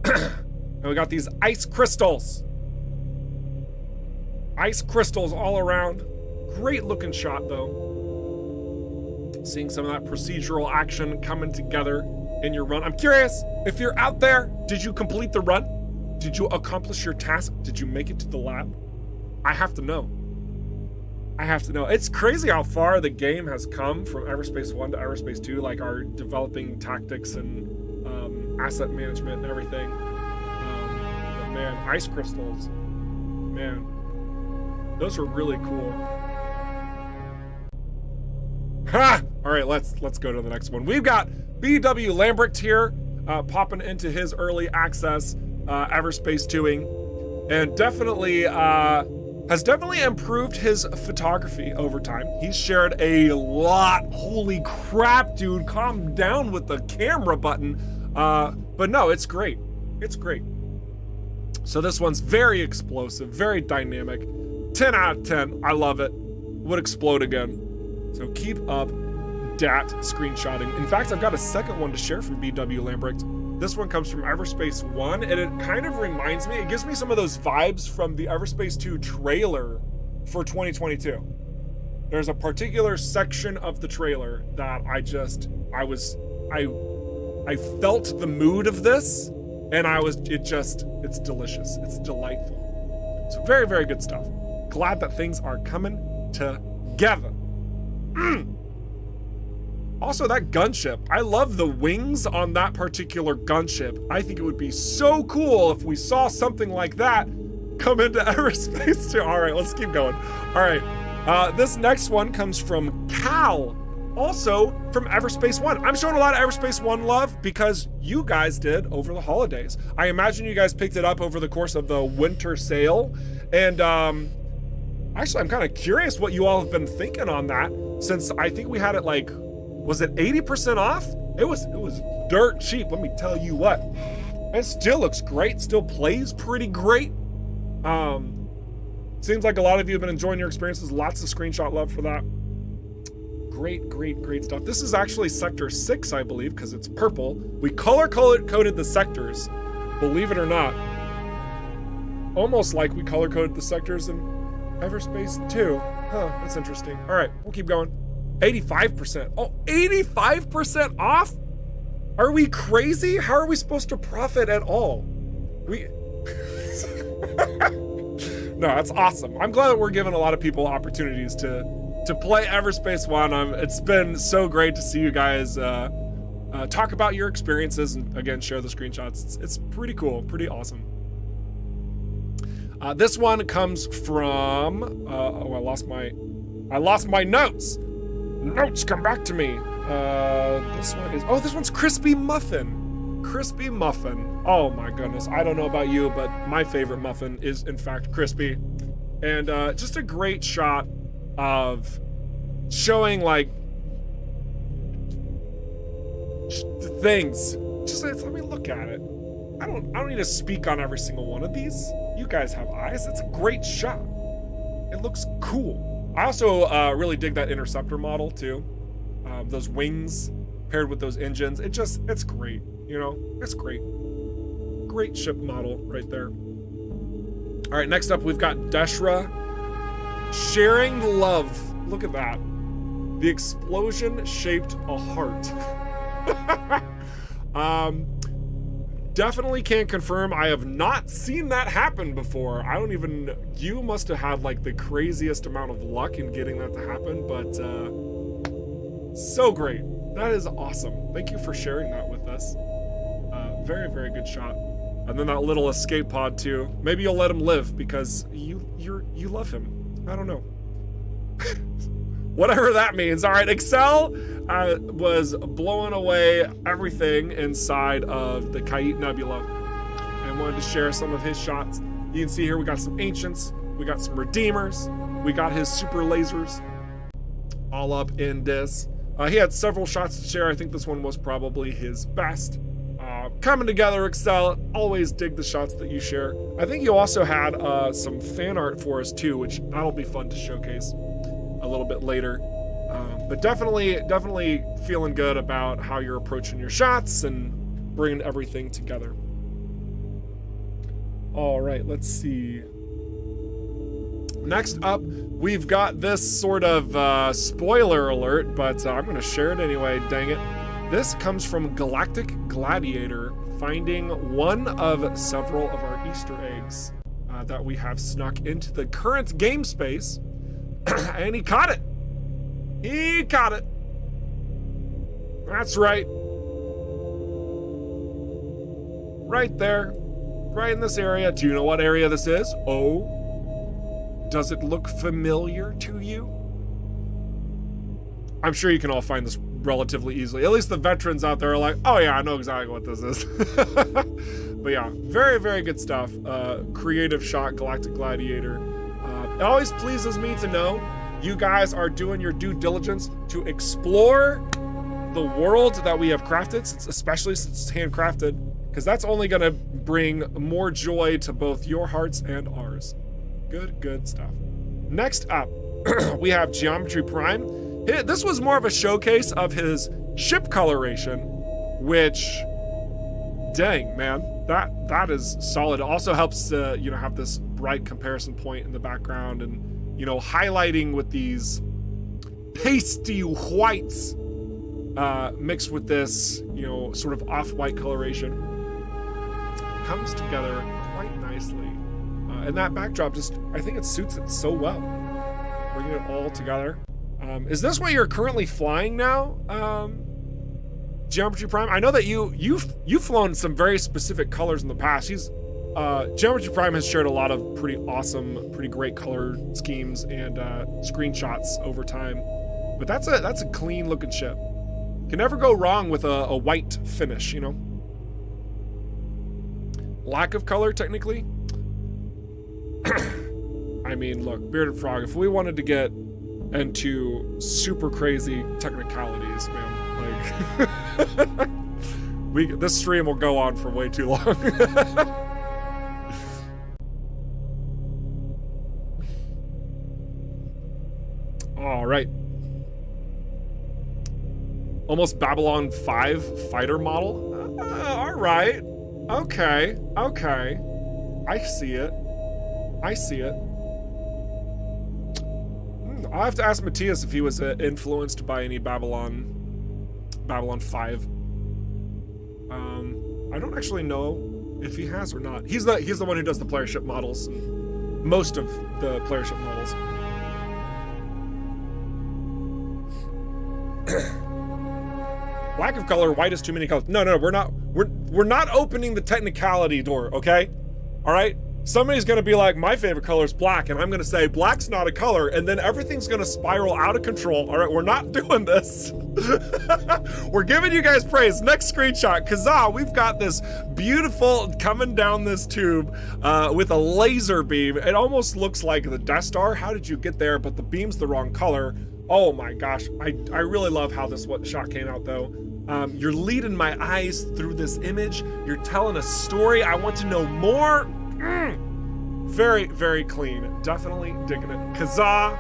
And we got these ice crystals. Ice crystals all around. Great looking shot, though. Seeing some of that procedural action coming together in your run. I'm curious, if you're out there, did you complete the run? Did you accomplish your task? Did you make it to the lab? I have to know. I have to know. It's crazy how far the game has come from Everspace 1 to Everspace 2, like our developing tactics and asset management and everything. But man, ice crystals, man, those are really cool. Ha! All right, let's go to the next one. We've got B.W. Lambert here, popping into his early access Everspace 2ing, and definitely has definitely improved his photography over time. He's shared a lot. Holy crap, dude! Calm down with the camera button. But no, it's great. It's great. So this one's very explosive, very dynamic. 10 out of 10. I love it. Would explode again. So keep up dat screenshotting. In fact, I've got a second one to share from B.W. Lambert. This one comes from Everspace 1, and it kind of reminds me, it gives me some of those vibes from the Everspace 2 trailer for 2022. There's a particular section of the trailer that I felt the mood of this, and it's delicious. It's delightful. So very, very good stuff. Glad that things are coming together. Also, that gunship. I love the wings on that particular gunship. I think it would be so cool if we saw something like that come into Everspace 2. All right, let's keep going. All right, this next one comes from Cal, also from Everspace 1. I'm showing a lot of Everspace 1 love because you guys did over the holidays. I imagine you guys picked it up over the course of the winter sale. And actually, I'm kind of curious what you all have been thinking on that, since I think we had it like, was it 80% off? It was dirt cheap, let me tell you what. It still looks great, still plays pretty great. Seems like a lot of you have been enjoying your experiences. Lots of screenshot love for that. Great, great, great stuff. This is actually Sector 6, I believe, because it's purple. We color-coded the sectors, believe it or not. Almost like we color-coded the sectors in Everspace 2. Huh, that's interesting. All right, we'll keep going. 85%. Oh, 85% off? Are we crazy? How are we supposed to profit at all? No, that's awesome. I'm glad that we're giving a lot of people opportunities to play Everspace 1. It's been so great to see you guys talk about your experiences and, again, share the screenshots. It's pretty cool, pretty awesome. This one comes from, I lost my notes. Notes, come back to me. This one's Crispy Muffin. Crispy Muffin. Oh my goodness. I don't know about you, but my favorite muffin is in fact crispy. And just a great shot of showing like things. Just let me look at it. I don't need to speak on every single one of these. You guys have eyes. It's a great shot. It looks cool. I also really dig that interceptor model too. Those wings paired with those engines. It's great, you know, it's great. Great ship model right there. All right, next up we've got Deshra. Sharing love. Look at that. The explosion shaped a heart. Definitely can't confirm. I have not seen that happen before. You must have had like the craziest amount of luck in getting that to happen, but so great. That is awesome. Thank you for sharing that with us. Very, very good shot. And then that little escape pod too. Maybe you'll let him live because you love him. I don't know. Whatever that means. All right, Excel was blowing away everything inside of the Kite Nebula and wanted to share some of his shots. You can see here we got some Ancients, we got some Redeemers, we got his super lasers all up in this. He had several shots to share. I think this one was probably his best. Coming together, Excel. Always dig the shots that you share. I think you also had some fan art for us too, which that'll be fun to showcase a little bit later. But definitely feeling good about how you're approaching your shots and bringing everything together. All right, let's see. Next up, we've got this sort of spoiler alert, but I'm going to share it anyway, dang it. This comes from Galactic Gladiator, finding one of several of our Easter eggs that we have snuck into the current game space, and he caught it. He caught it. That's right. Right there. Right in this area. Do you know what area this is? Oh. Does it look familiar to you? I'm sure you can all find this relatively easily. At least the veterans out there are like, oh yeah, I know exactly what this is. But yeah, very, very good stuff. Creative shot, Galactic Gladiator. It always pleases me to know you guys are doing your due diligence to explore the world that we have crafted, especially since it's handcrafted, because that's only going to bring more joy to both your hearts and ours. Good, good stuff. Next up, we have Geometry Prime. This was more of a showcase of his ship coloration, which, dang, man, that is solid. It also helps to, have this bright comparison point in the background and, highlighting with these pasty whites mixed with this, sort of off-white coloration. Comes together quite nicely. And that backdrop I think it suits it so well. Bringing it all together. Is this what you're currently flying now, Geometry Prime? I know that you've flown some very specific colors in the past. Geometry Prime has shared a lot of pretty awesome, pretty great color schemes and screenshots over time. But that's a clean looking ship. Can never go wrong with a white finish, Lack of color, technically. I mean, look, Bearded Frog, if we wanted to get into super crazy technicalities, man, like, this stream will go on for way too long. All right. Almost Babylon 5 fighter model. All right. Okay. I see it. I'll have to ask Matthias if he was influenced by any Babylon 5. I don't actually know if he has or not. He's the one who does the player ship models, most of the player ship models. Lack of color, white is too many colors. No, we're not opening the technicality door, okay? All right? Somebody's gonna be like, my favorite color is black, and I'm gonna say black's not a color, and then everything's gonna spiral out of control. All right, we're not doing this. We're giving you guys praise. Next screenshot, Kazaa, we've got this beautiful coming down this tube with a laser beam. It almost looks like the Death Star. How did you get there? But the beam's the wrong color. Oh my gosh, I really love how this shot came out though. You're leading my eyes through this image. You're telling a story. I want to know more. Very, very clean. Definitely digging it. Kazaa,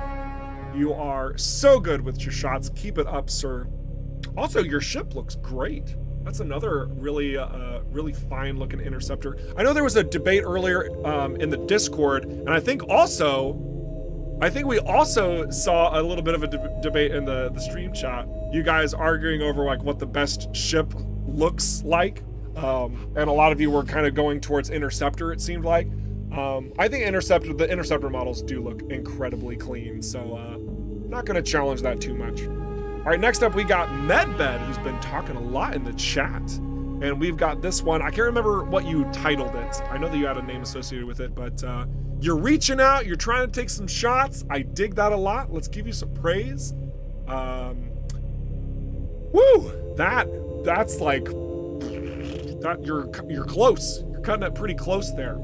you are so good with your shots. Keep it up, sir. Also, your ship looks great. That's another really, really fine looking interceptor. I know there was a debate earlier in the Discord, and I think we also saw a little bit of a debate in the stream chat. You guys arguing over like what the best ship looks like. And a lot of you were kind of going towards Interceptor, it seemed like. I think the Interceptor models do look incredibly clean, so not going to challenge that too much. All right, next up we got Medbed, who's been talking a lot in the chat. And we've got this one. I can't remember what you titled it. I know that you had a name associated with it, but you're reaching out, you're trying to take some shots. I dig that a lot. Let's give you some praise. Woo! That's like... you're close. You're cutting it pretty close there.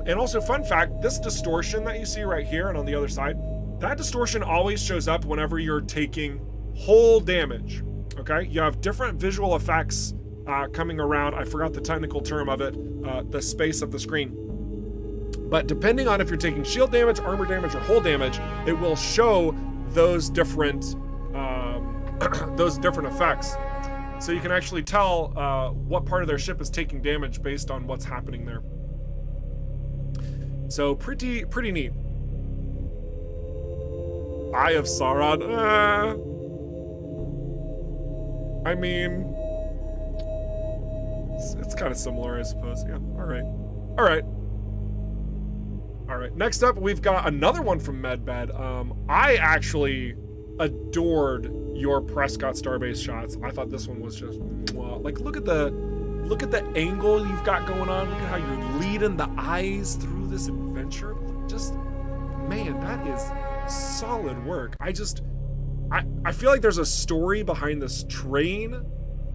And also, fun fact, this distortion that you see right here and on the other side, that distortion always shows up whenever you're taking whole damage. Okay, you have different visual effects coming around. I forgot the technical term of it, the space of the screen. But depending on if you're taking shield damage, armor damage, or hull damage, it will show those different effects. So you can actually tell what part of their ship is taking damage based on what's happening there. So pretty neat. Eye of Sauron. I mean, it's kind of similar, I suppose. Yeah. All right. Next up, we've got another one from Medbed. I actually adored your Prescott Starbase shots. I thought this one was just like, look at the angle you've got going on. Look at how you're leading the eyes through this adventure. Just, man, that is solid work. I feel like there's a story behind this train,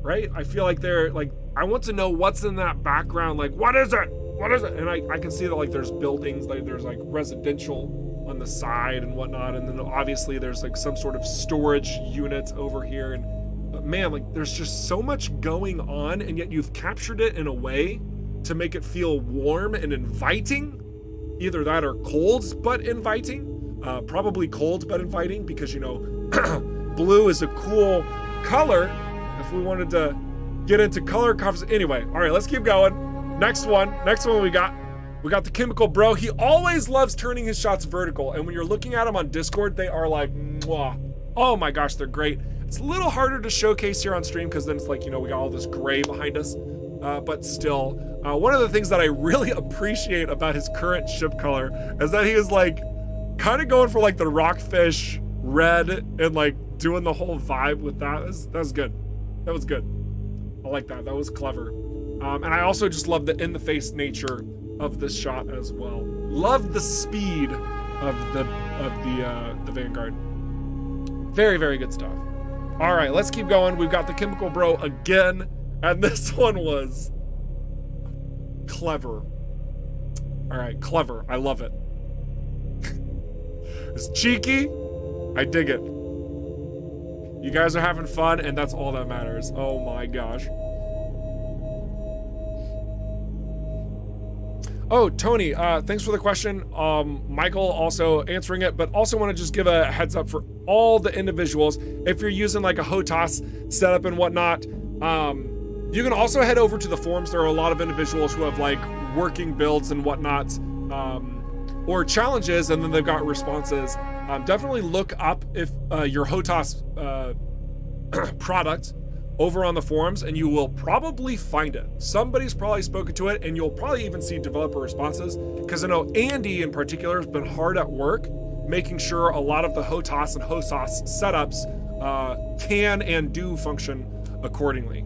right? I feel like I want to know what's in that background. Like, what is it? And I can see that, like, there's buildings, like there's like residential on the side and whatnot, and then obviously there's like some sort of storage unit over here, and man, like, there's just so much going on, and yet you've captured it in a way to make it feel warm and inviting. Either that or cold but inviting. Probably cold but inviting, because, you know, blue is a cool color if we wanted to get into color conversation. Anyway, all right, let's keep going. Next one we got the Chemical Bro. He always loves turning his shots vertical, and when you're looking at them on Discord, they are like, mwah. Oh my gosh, they're great. It's a little harder to showcase here on stream because then it's like, you know, we got all this gray behind us, but still, one of the things that I really appreciate about his current ship color is that he is like kind of going for like the rockfish red and like doing the whole vibe with that. That was good. That was good. I like that. That was clever. And I also just love the in-the-face nature of this shot as well. Love the speed of the Vanguard. Very, very good stuff. All right, let's keep going. We've got the Chemical Bro again, and this one was clever. All right, clever. I love it. It's cheeky. I dig it. You guys are having fun, and that's all that matters. Oh my gosh. Oh, Tony, thanks for the question. Michael also answering it, but also want to just give a heads up for all the individuals. If you're using like a HOTAS setup and whatnot, you can also head over to the forums. There are a lot of individuals who have like working builds and whatnot, or challenges, and then they've got responses. Definitely look up if your HOTAS product over on the forums, and you will probably find it. Somebody's probably spoken to it, and you'll probably even see developer responses, because I know Andy in particular has been hard at work making sure a lot of the HOTAS and HOSAS setups can and do function accordingly.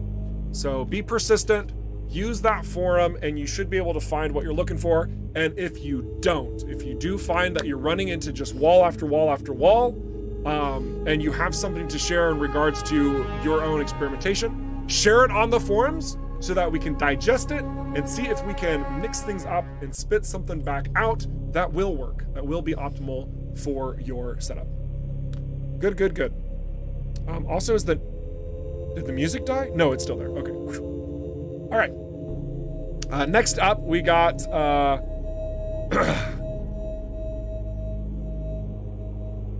So be persistent, use that forum, and you should be able to find what you're looking for. And if you do find that you're running into just wall after wall after wall, and you have something to share in regards to your own experimentation, share it on the forums so that we can digest it and see if we can mix things up and spit something back out that will work, that will be optimal for your setup. Good. Also, did the music die? No, it's still there. Okay. All right. Next up, we got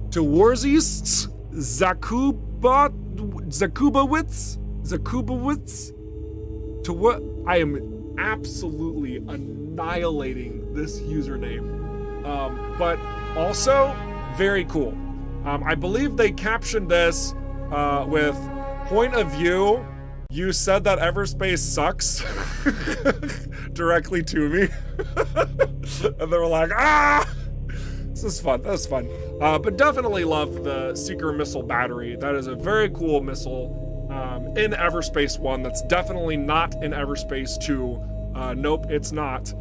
Towarzists Zakubowitz. To what I am absolutely annihilating this username, but also very cool. I believe they captioned this with point of view. You said that Everspace sucks directly to me, and they were like, ah. This is fun. That was fun. But definitely love the Seeker missile battery. That is a very cool missile in Everspace 1. That's definitely not in Everspace 2. Nope, it's not.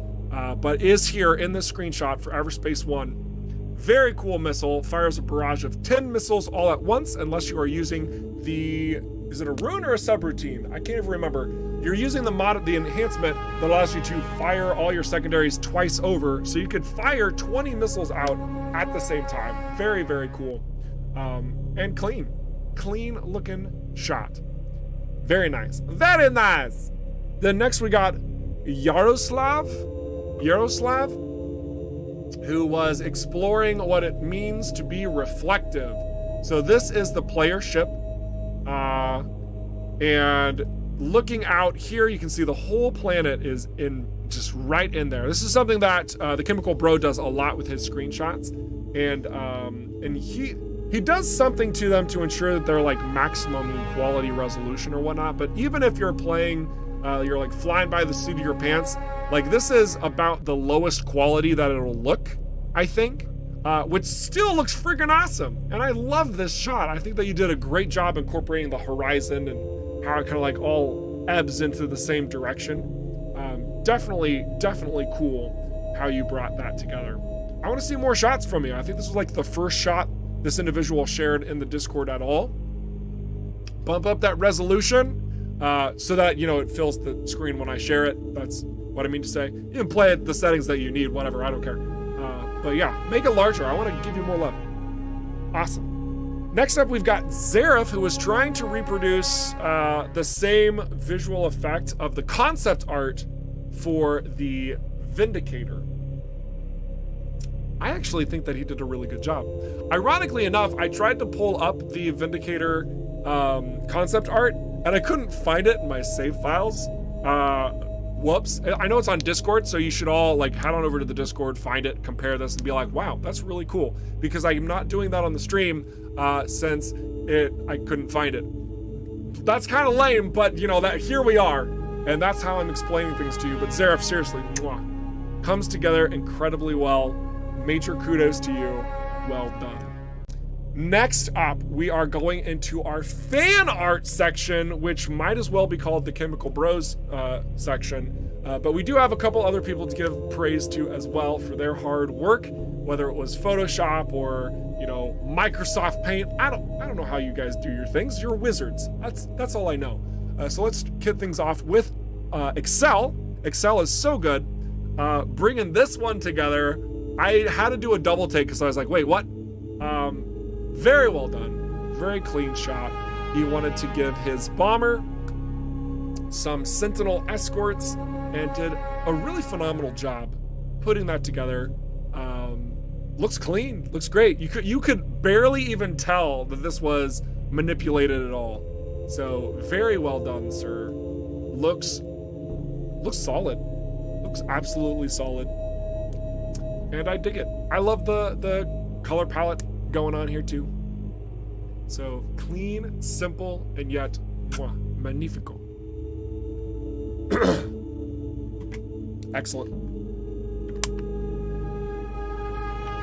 But is here in this screenshot for Everspace 1. Very cool missile. Fires a barrage of 10 missiles all at once, unless you are using the... Is it a rune or a subroutine? I can't even remember. You're using the enhancement that allows you to fire all your secondaries twice over, so you could fire 20 missiles out at the same time. Very, very cool. And clean looking shot. Very nice. Very nice. Then next we got Yaroslav, who was exploring what it means to be reflective. So this is the player ship. And looking out here, you can see the whole planet is in just right in there. This is something that the Chemical Bro does a lot with his screenshots. And he does something to them to ensure that they're like maximum quality resolution or whatnot. But even if you're playing, you're like flying by the seat of your pants, like this is about the lowest quality that it'll look, I think, which still looks freaking awesome. And I love this shot. I think that you did a great job incorporating the horizon and how it kind of like all ebbs into the same direction. Definitely cool how you brought that together. I want to see more shots from you. I think this was like the first shot this individual shared in the Discord at all. Bump up that resolution so that, you know, it fills the screen when I share it. That's what I mean to say. You can play it the settings that you need, whatever, I don't care. But yeah, make it larger. I want to give you more love. Awesome. Next up, we've got Zareth, who was trying to reproduce the same visual effect of the concept art for the Vindicator. I actually think that he did a really good job. Ironically enough, I tried to pull up the Vindicator concept art, and I couldn't find it in my save files. Whoops. I know it's on Discord, so you should all like head on over to the Discord, find it, compare this, and be like, wow, that's really cool. Because I'm not doing that on the stream since I couldn't find it. That's kind of lame, but you know, that here we are, and that's how I'm explaining things to you. But Zareth, seriously, mwah, comes together incredibly well. Major kudos to you. Well done. Next up, we are going into our fan art section, which might as well be called the Chemical Bros section. But we do have a couple other people to give praise to as well for their hard work, whether it was Photoshop or, you know, Microsoft Paint. I don't know how you guys do your things. You're wizards. That's all I know. So let's kick things off with Excel. Excel is so good. Bringing this one together, I had to do a double take because I was like, wait, what? Very well done. Very clean shot. He wanted to give his bomber some Sentinel escorts and did a really phenomenal job putting that together. Looks clean, looks great. You could barely even tell that this was manipulated at all. So very well done, sir. Looks solid. Looks absolutely solid. And I dig it. I love the color palette going on here too. So clean, simple, and yet magnifico. Excellent.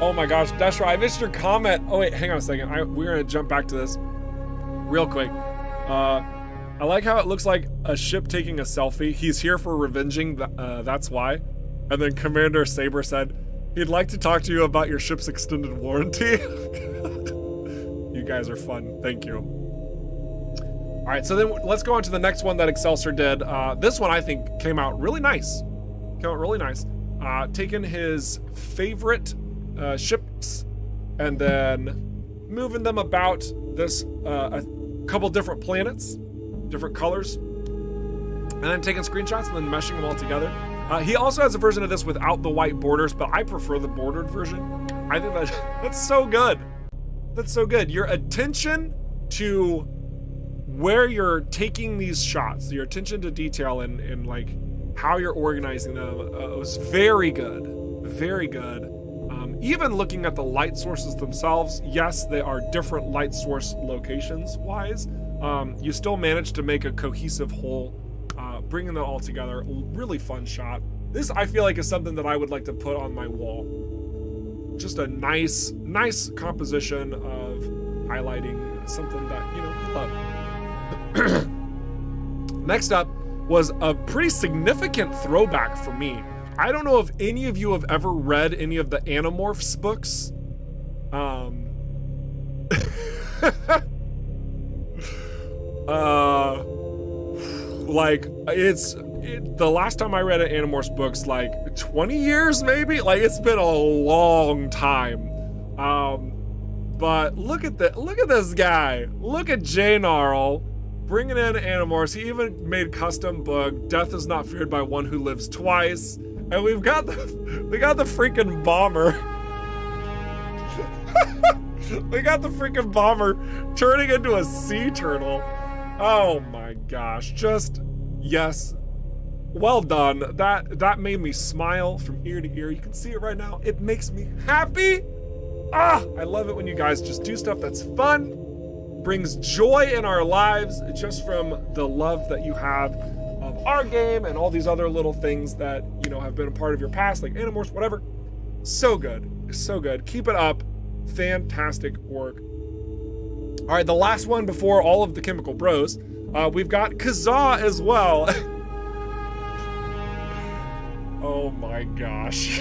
Oh my gosh, Deshra, I missed your comment. Oh wait, hang on a second. We're gonna jump back to this real quick. I like how it looks like a ship taking a selfie. He's here for revenging, that's why. And then Commander Saber said, he'd like to talk to you about your ship's extended warranty. You guys are fun. Thank you. All right, so then let's go on to the next one that Excelsior did. This one I think came out really nice. Taking his favorite ships and then moving them about this a couple different planets, different colors, and then taking screenshots and then meshing them all together. He also has a version of this without the white borders, but I prefer the bordered version. I think that's so good. That's so good. Your attention to where you're taking these shots, your attention to detail and like how you're organizing them was very good. Very good. Even looking at the light sources themselves, yes, they are different light source locations wise. You still manage to make a cohesive whole. Bringing that all together, really fun shot. This I feel like is something that I would like to put on my wall. Just a nice composition of highlighting something that, you know, you love. Next up was a pretty significant throwback for me. I don't know if any of you have ever read any of the Animorphs books. Like the last time I read an Animorphs books, like 20 years maybe. Like it's been a long time. But look at this guy. Look at Janarl bringing in Animorphs. He even made custom book. Death is not feared by one who lives twice. And we got the freaking bomber. We got the freaking bomber turning into a sea turtle. Oh my gosh, just yes. Well done. That made me smile from ear to ear. You can see it right now. It makes me happy. Ah, I love it when you guys just do stuff that's fun, brings joy in our lives, just from the love that you have of our game and all these other little things that, you know, have been a part of your past, like Animorphs, whatever. So good, so good. Keep it up. Fantastic work. All right, the last one before all of the Chemical Bros, we've got Kazaa as well. Oh my gosh.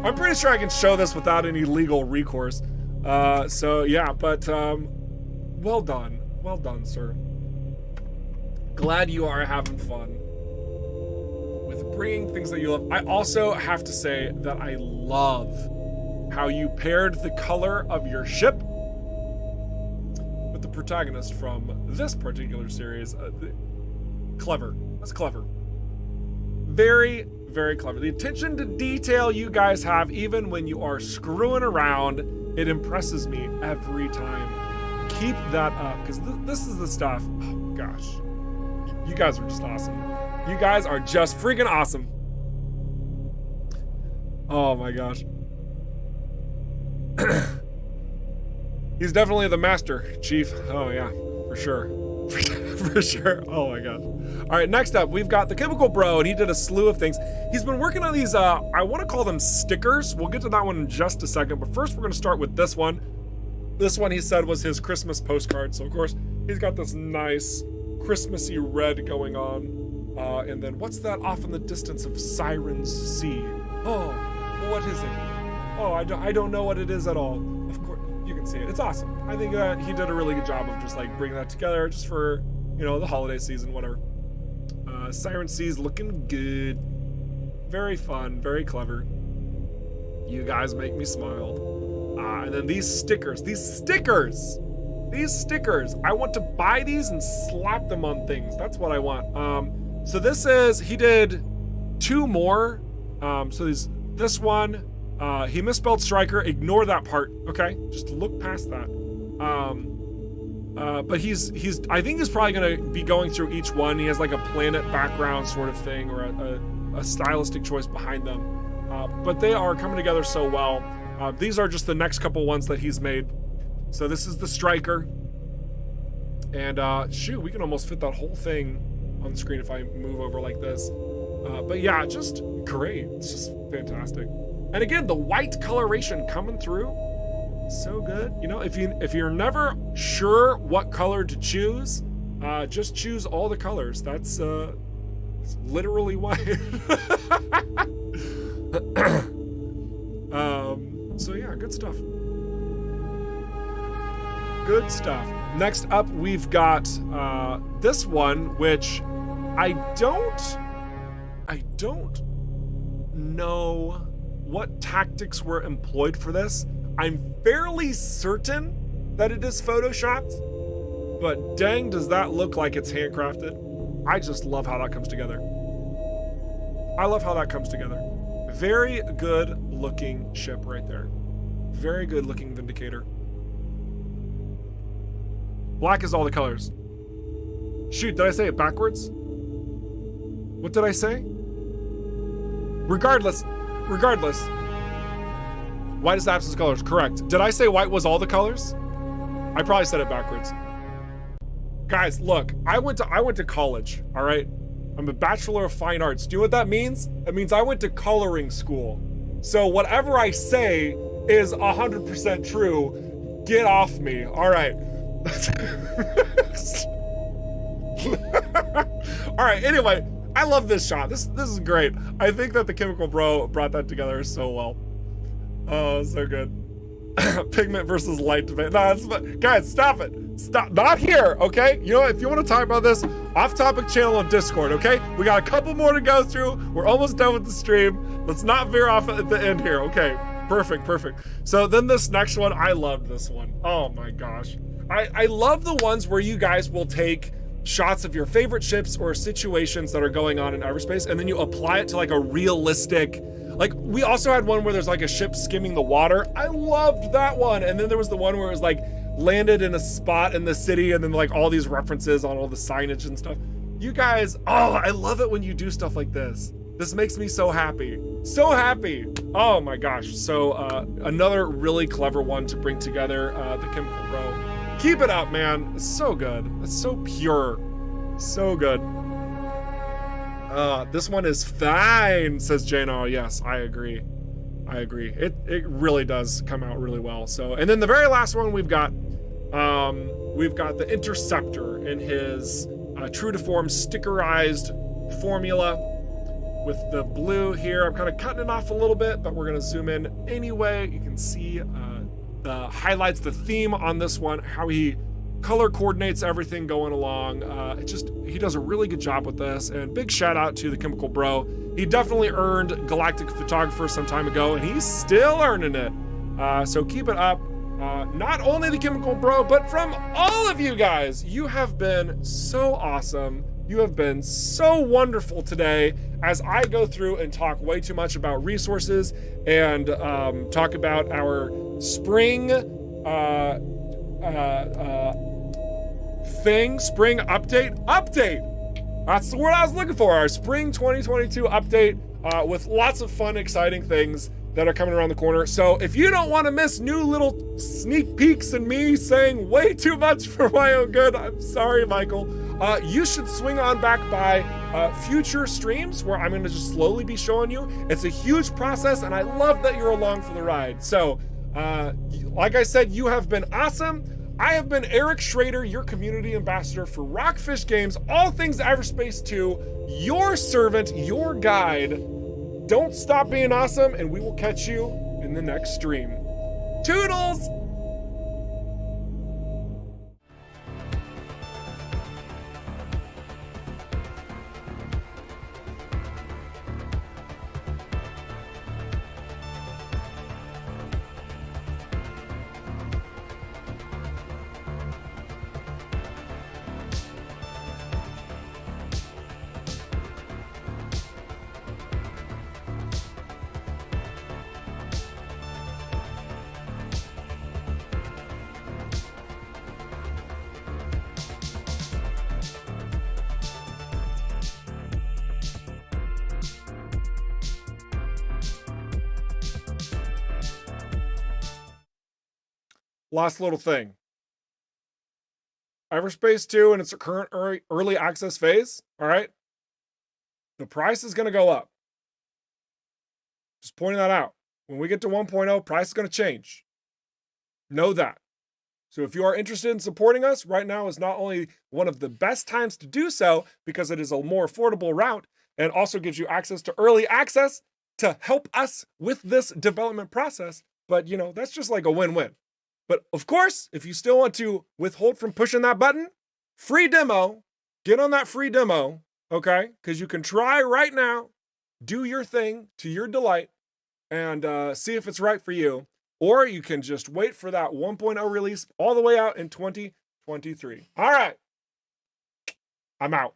I'm pretty sure I can show this without any legal recourse. So yeah, but well done, sir. Glad you are having fun with bringing things that you love. I also have to say that I love how you paired the color of your ship with the protagonist from this particular series. Clever. That's clever. Very, very clever. The attention to detail you guys have, even when you are screwing around, it impresses me every time. Keep that up, because this is the stuff. Oh gosh. You guys are just awesome. You guys are just freaking awesome. Oh my gosh. He's definitely the master, Chief. Oh yeah, for sure. For sure. Oh my gosh. All right, next up, we've got the Chemical Bro, and he did a slew of things. He's been working on these, I want to call them stickers. We'll get to that one in just a second, but first we're going to start with this one. This one he said was his Christmas postcard. So of course, he's got this nice Christmassy red going on. And then what's that off in the distance of Siren's Sea? Oh, what is it? Oh, I don't know what it is at all. Of course, you can see it. It's awesome. I think that he did a really good job of just like bringing that together just for, you know, the holiday season, whatever. Siren Sea's looking good. Very fun, very clever. You guys make me smile. And then these stickers, I want to buy these and slap them on things. That's what I want. So this is, he did 2 more. So this one, he misspelled striker, ignore that part, okay? Just look past that. But I think he's probably gonna be going through each one. He has like a planet background sort of thing, or a stylistic choice behind them. But they are coming together so well. These are just the next couple ones that he's made. So this is the striker. And shoot, we can almost fit that whole thing on the screen if I move over like this. But yeah, just great. It's just fantastic. And again, the white coloration coming through. So good. You know, if you're never sure what color to choose, just choose all the colors. That's literally white. So yeah, good stuff. Good stuff. Next up, we've got this one, which I don't know what tactics were employed for this. I'm fairly certain that it is photoshopped, but dang, does that look like it's handcrafted. I just love how that comes together. I love how that comes together. Very good looking ship right there. Very good looking Vindicator. Black is all the colors. Shoot, did I say it backwards? What did I say? Regardless. White is the absence of colors, correct. Did I say white was all the colors? I probably said it backwards. Guys, look, I went to college, all right? I'm a Bachelor of Fine Arts. Do you know what that means? It means I went to coloring school. So whatever I say is 100% true. Get off me, all right. All right, anyway, I love this shot. This is great. I think that the Chemical Bro brought that together so well. Oh, so good. Pigment versus light debate. No, that's fun. Guys, stop it. Stop. Not here, okay? You know what? If you want to talk about this, off-topic channel on Discord, okay? We got a couple more to go through. We're almost done with the stream. Let's not veer off at the end here, okay? Perfect. So then this next one, I loved this one. Oh my gosh. I love the ones where you guys will take shots of your favorite ships or situations that are going on in Everspace, and then you apply it to like a realistic, like we also had one where there's like a ship skimming the water. I loved that one. And then there was the one where it was like landed in a spot in the city, and then like all these references on all the signage and stuff. You guys, oh, I love it when you do stuff like this. This makes me so happy. So happy. Oh my gosh. So another really clever one to bring together, the Chemical Bro. Keep it up, man. It's so good. It's so pure. So good. This one is fine, says Jano. Yes, I agree. I agree. It really does come out really well. So, and then the very last one we've got the Interceptor in his true to form stickerized formula with the blue here. I'm kind of cutting it off a little bit, but we're gonna zoom in anyway. You can see the highlights, the theme on this one, how he color coordinates everything going along. He does a really good job with this, and big shout out to the Chemical Bro. He definitely earned Galactic Photographer some time ago, and he's still earning it. So keep it up. Not only the Chemical Bro, but from all of you guys. You have been so awesome. You have been so wonderful today as I go through and talk way too much about resources and talk about our spring spring update. That's the word I was looking for. Our spring 2022 update with lots of fun, exciting things that are coming around the corner. So if you don't want to miss new little sneak peeks and me saying way too much for my own good, I'm sorry, Michael. You should swing on back by future streams where I'm going to just slowly be showing you. It's a huge process, and I love that you're along for the ride. So, like I said, you have been awesome. I have been Eric Schrader, your community ambassador for Rockfish Games, all things Everspace 2, your servant, your guide. Don't stop being awesome, and we will catch you in the next stream. Toodles! Last little thing. Everspace 2 in its current early access phase, all right? The price is going to go up. Just pointing that out. When we get to 1.0, price is going to change. Know that. So if you are interested in supporting us, right now is not only one of the best times to do so because it is a more affordable route and also gives you access to early access to help us with this development process, but you know, that's just like a win-win. But of course, if you still want to withhold from pushing that button, free demo, get on that free demo, okay? Because you can try right now, do your thing to your delight, and see if it's right for you. Or you can just wait for that 1.0 release all the way out in 2023. All right, I'm out.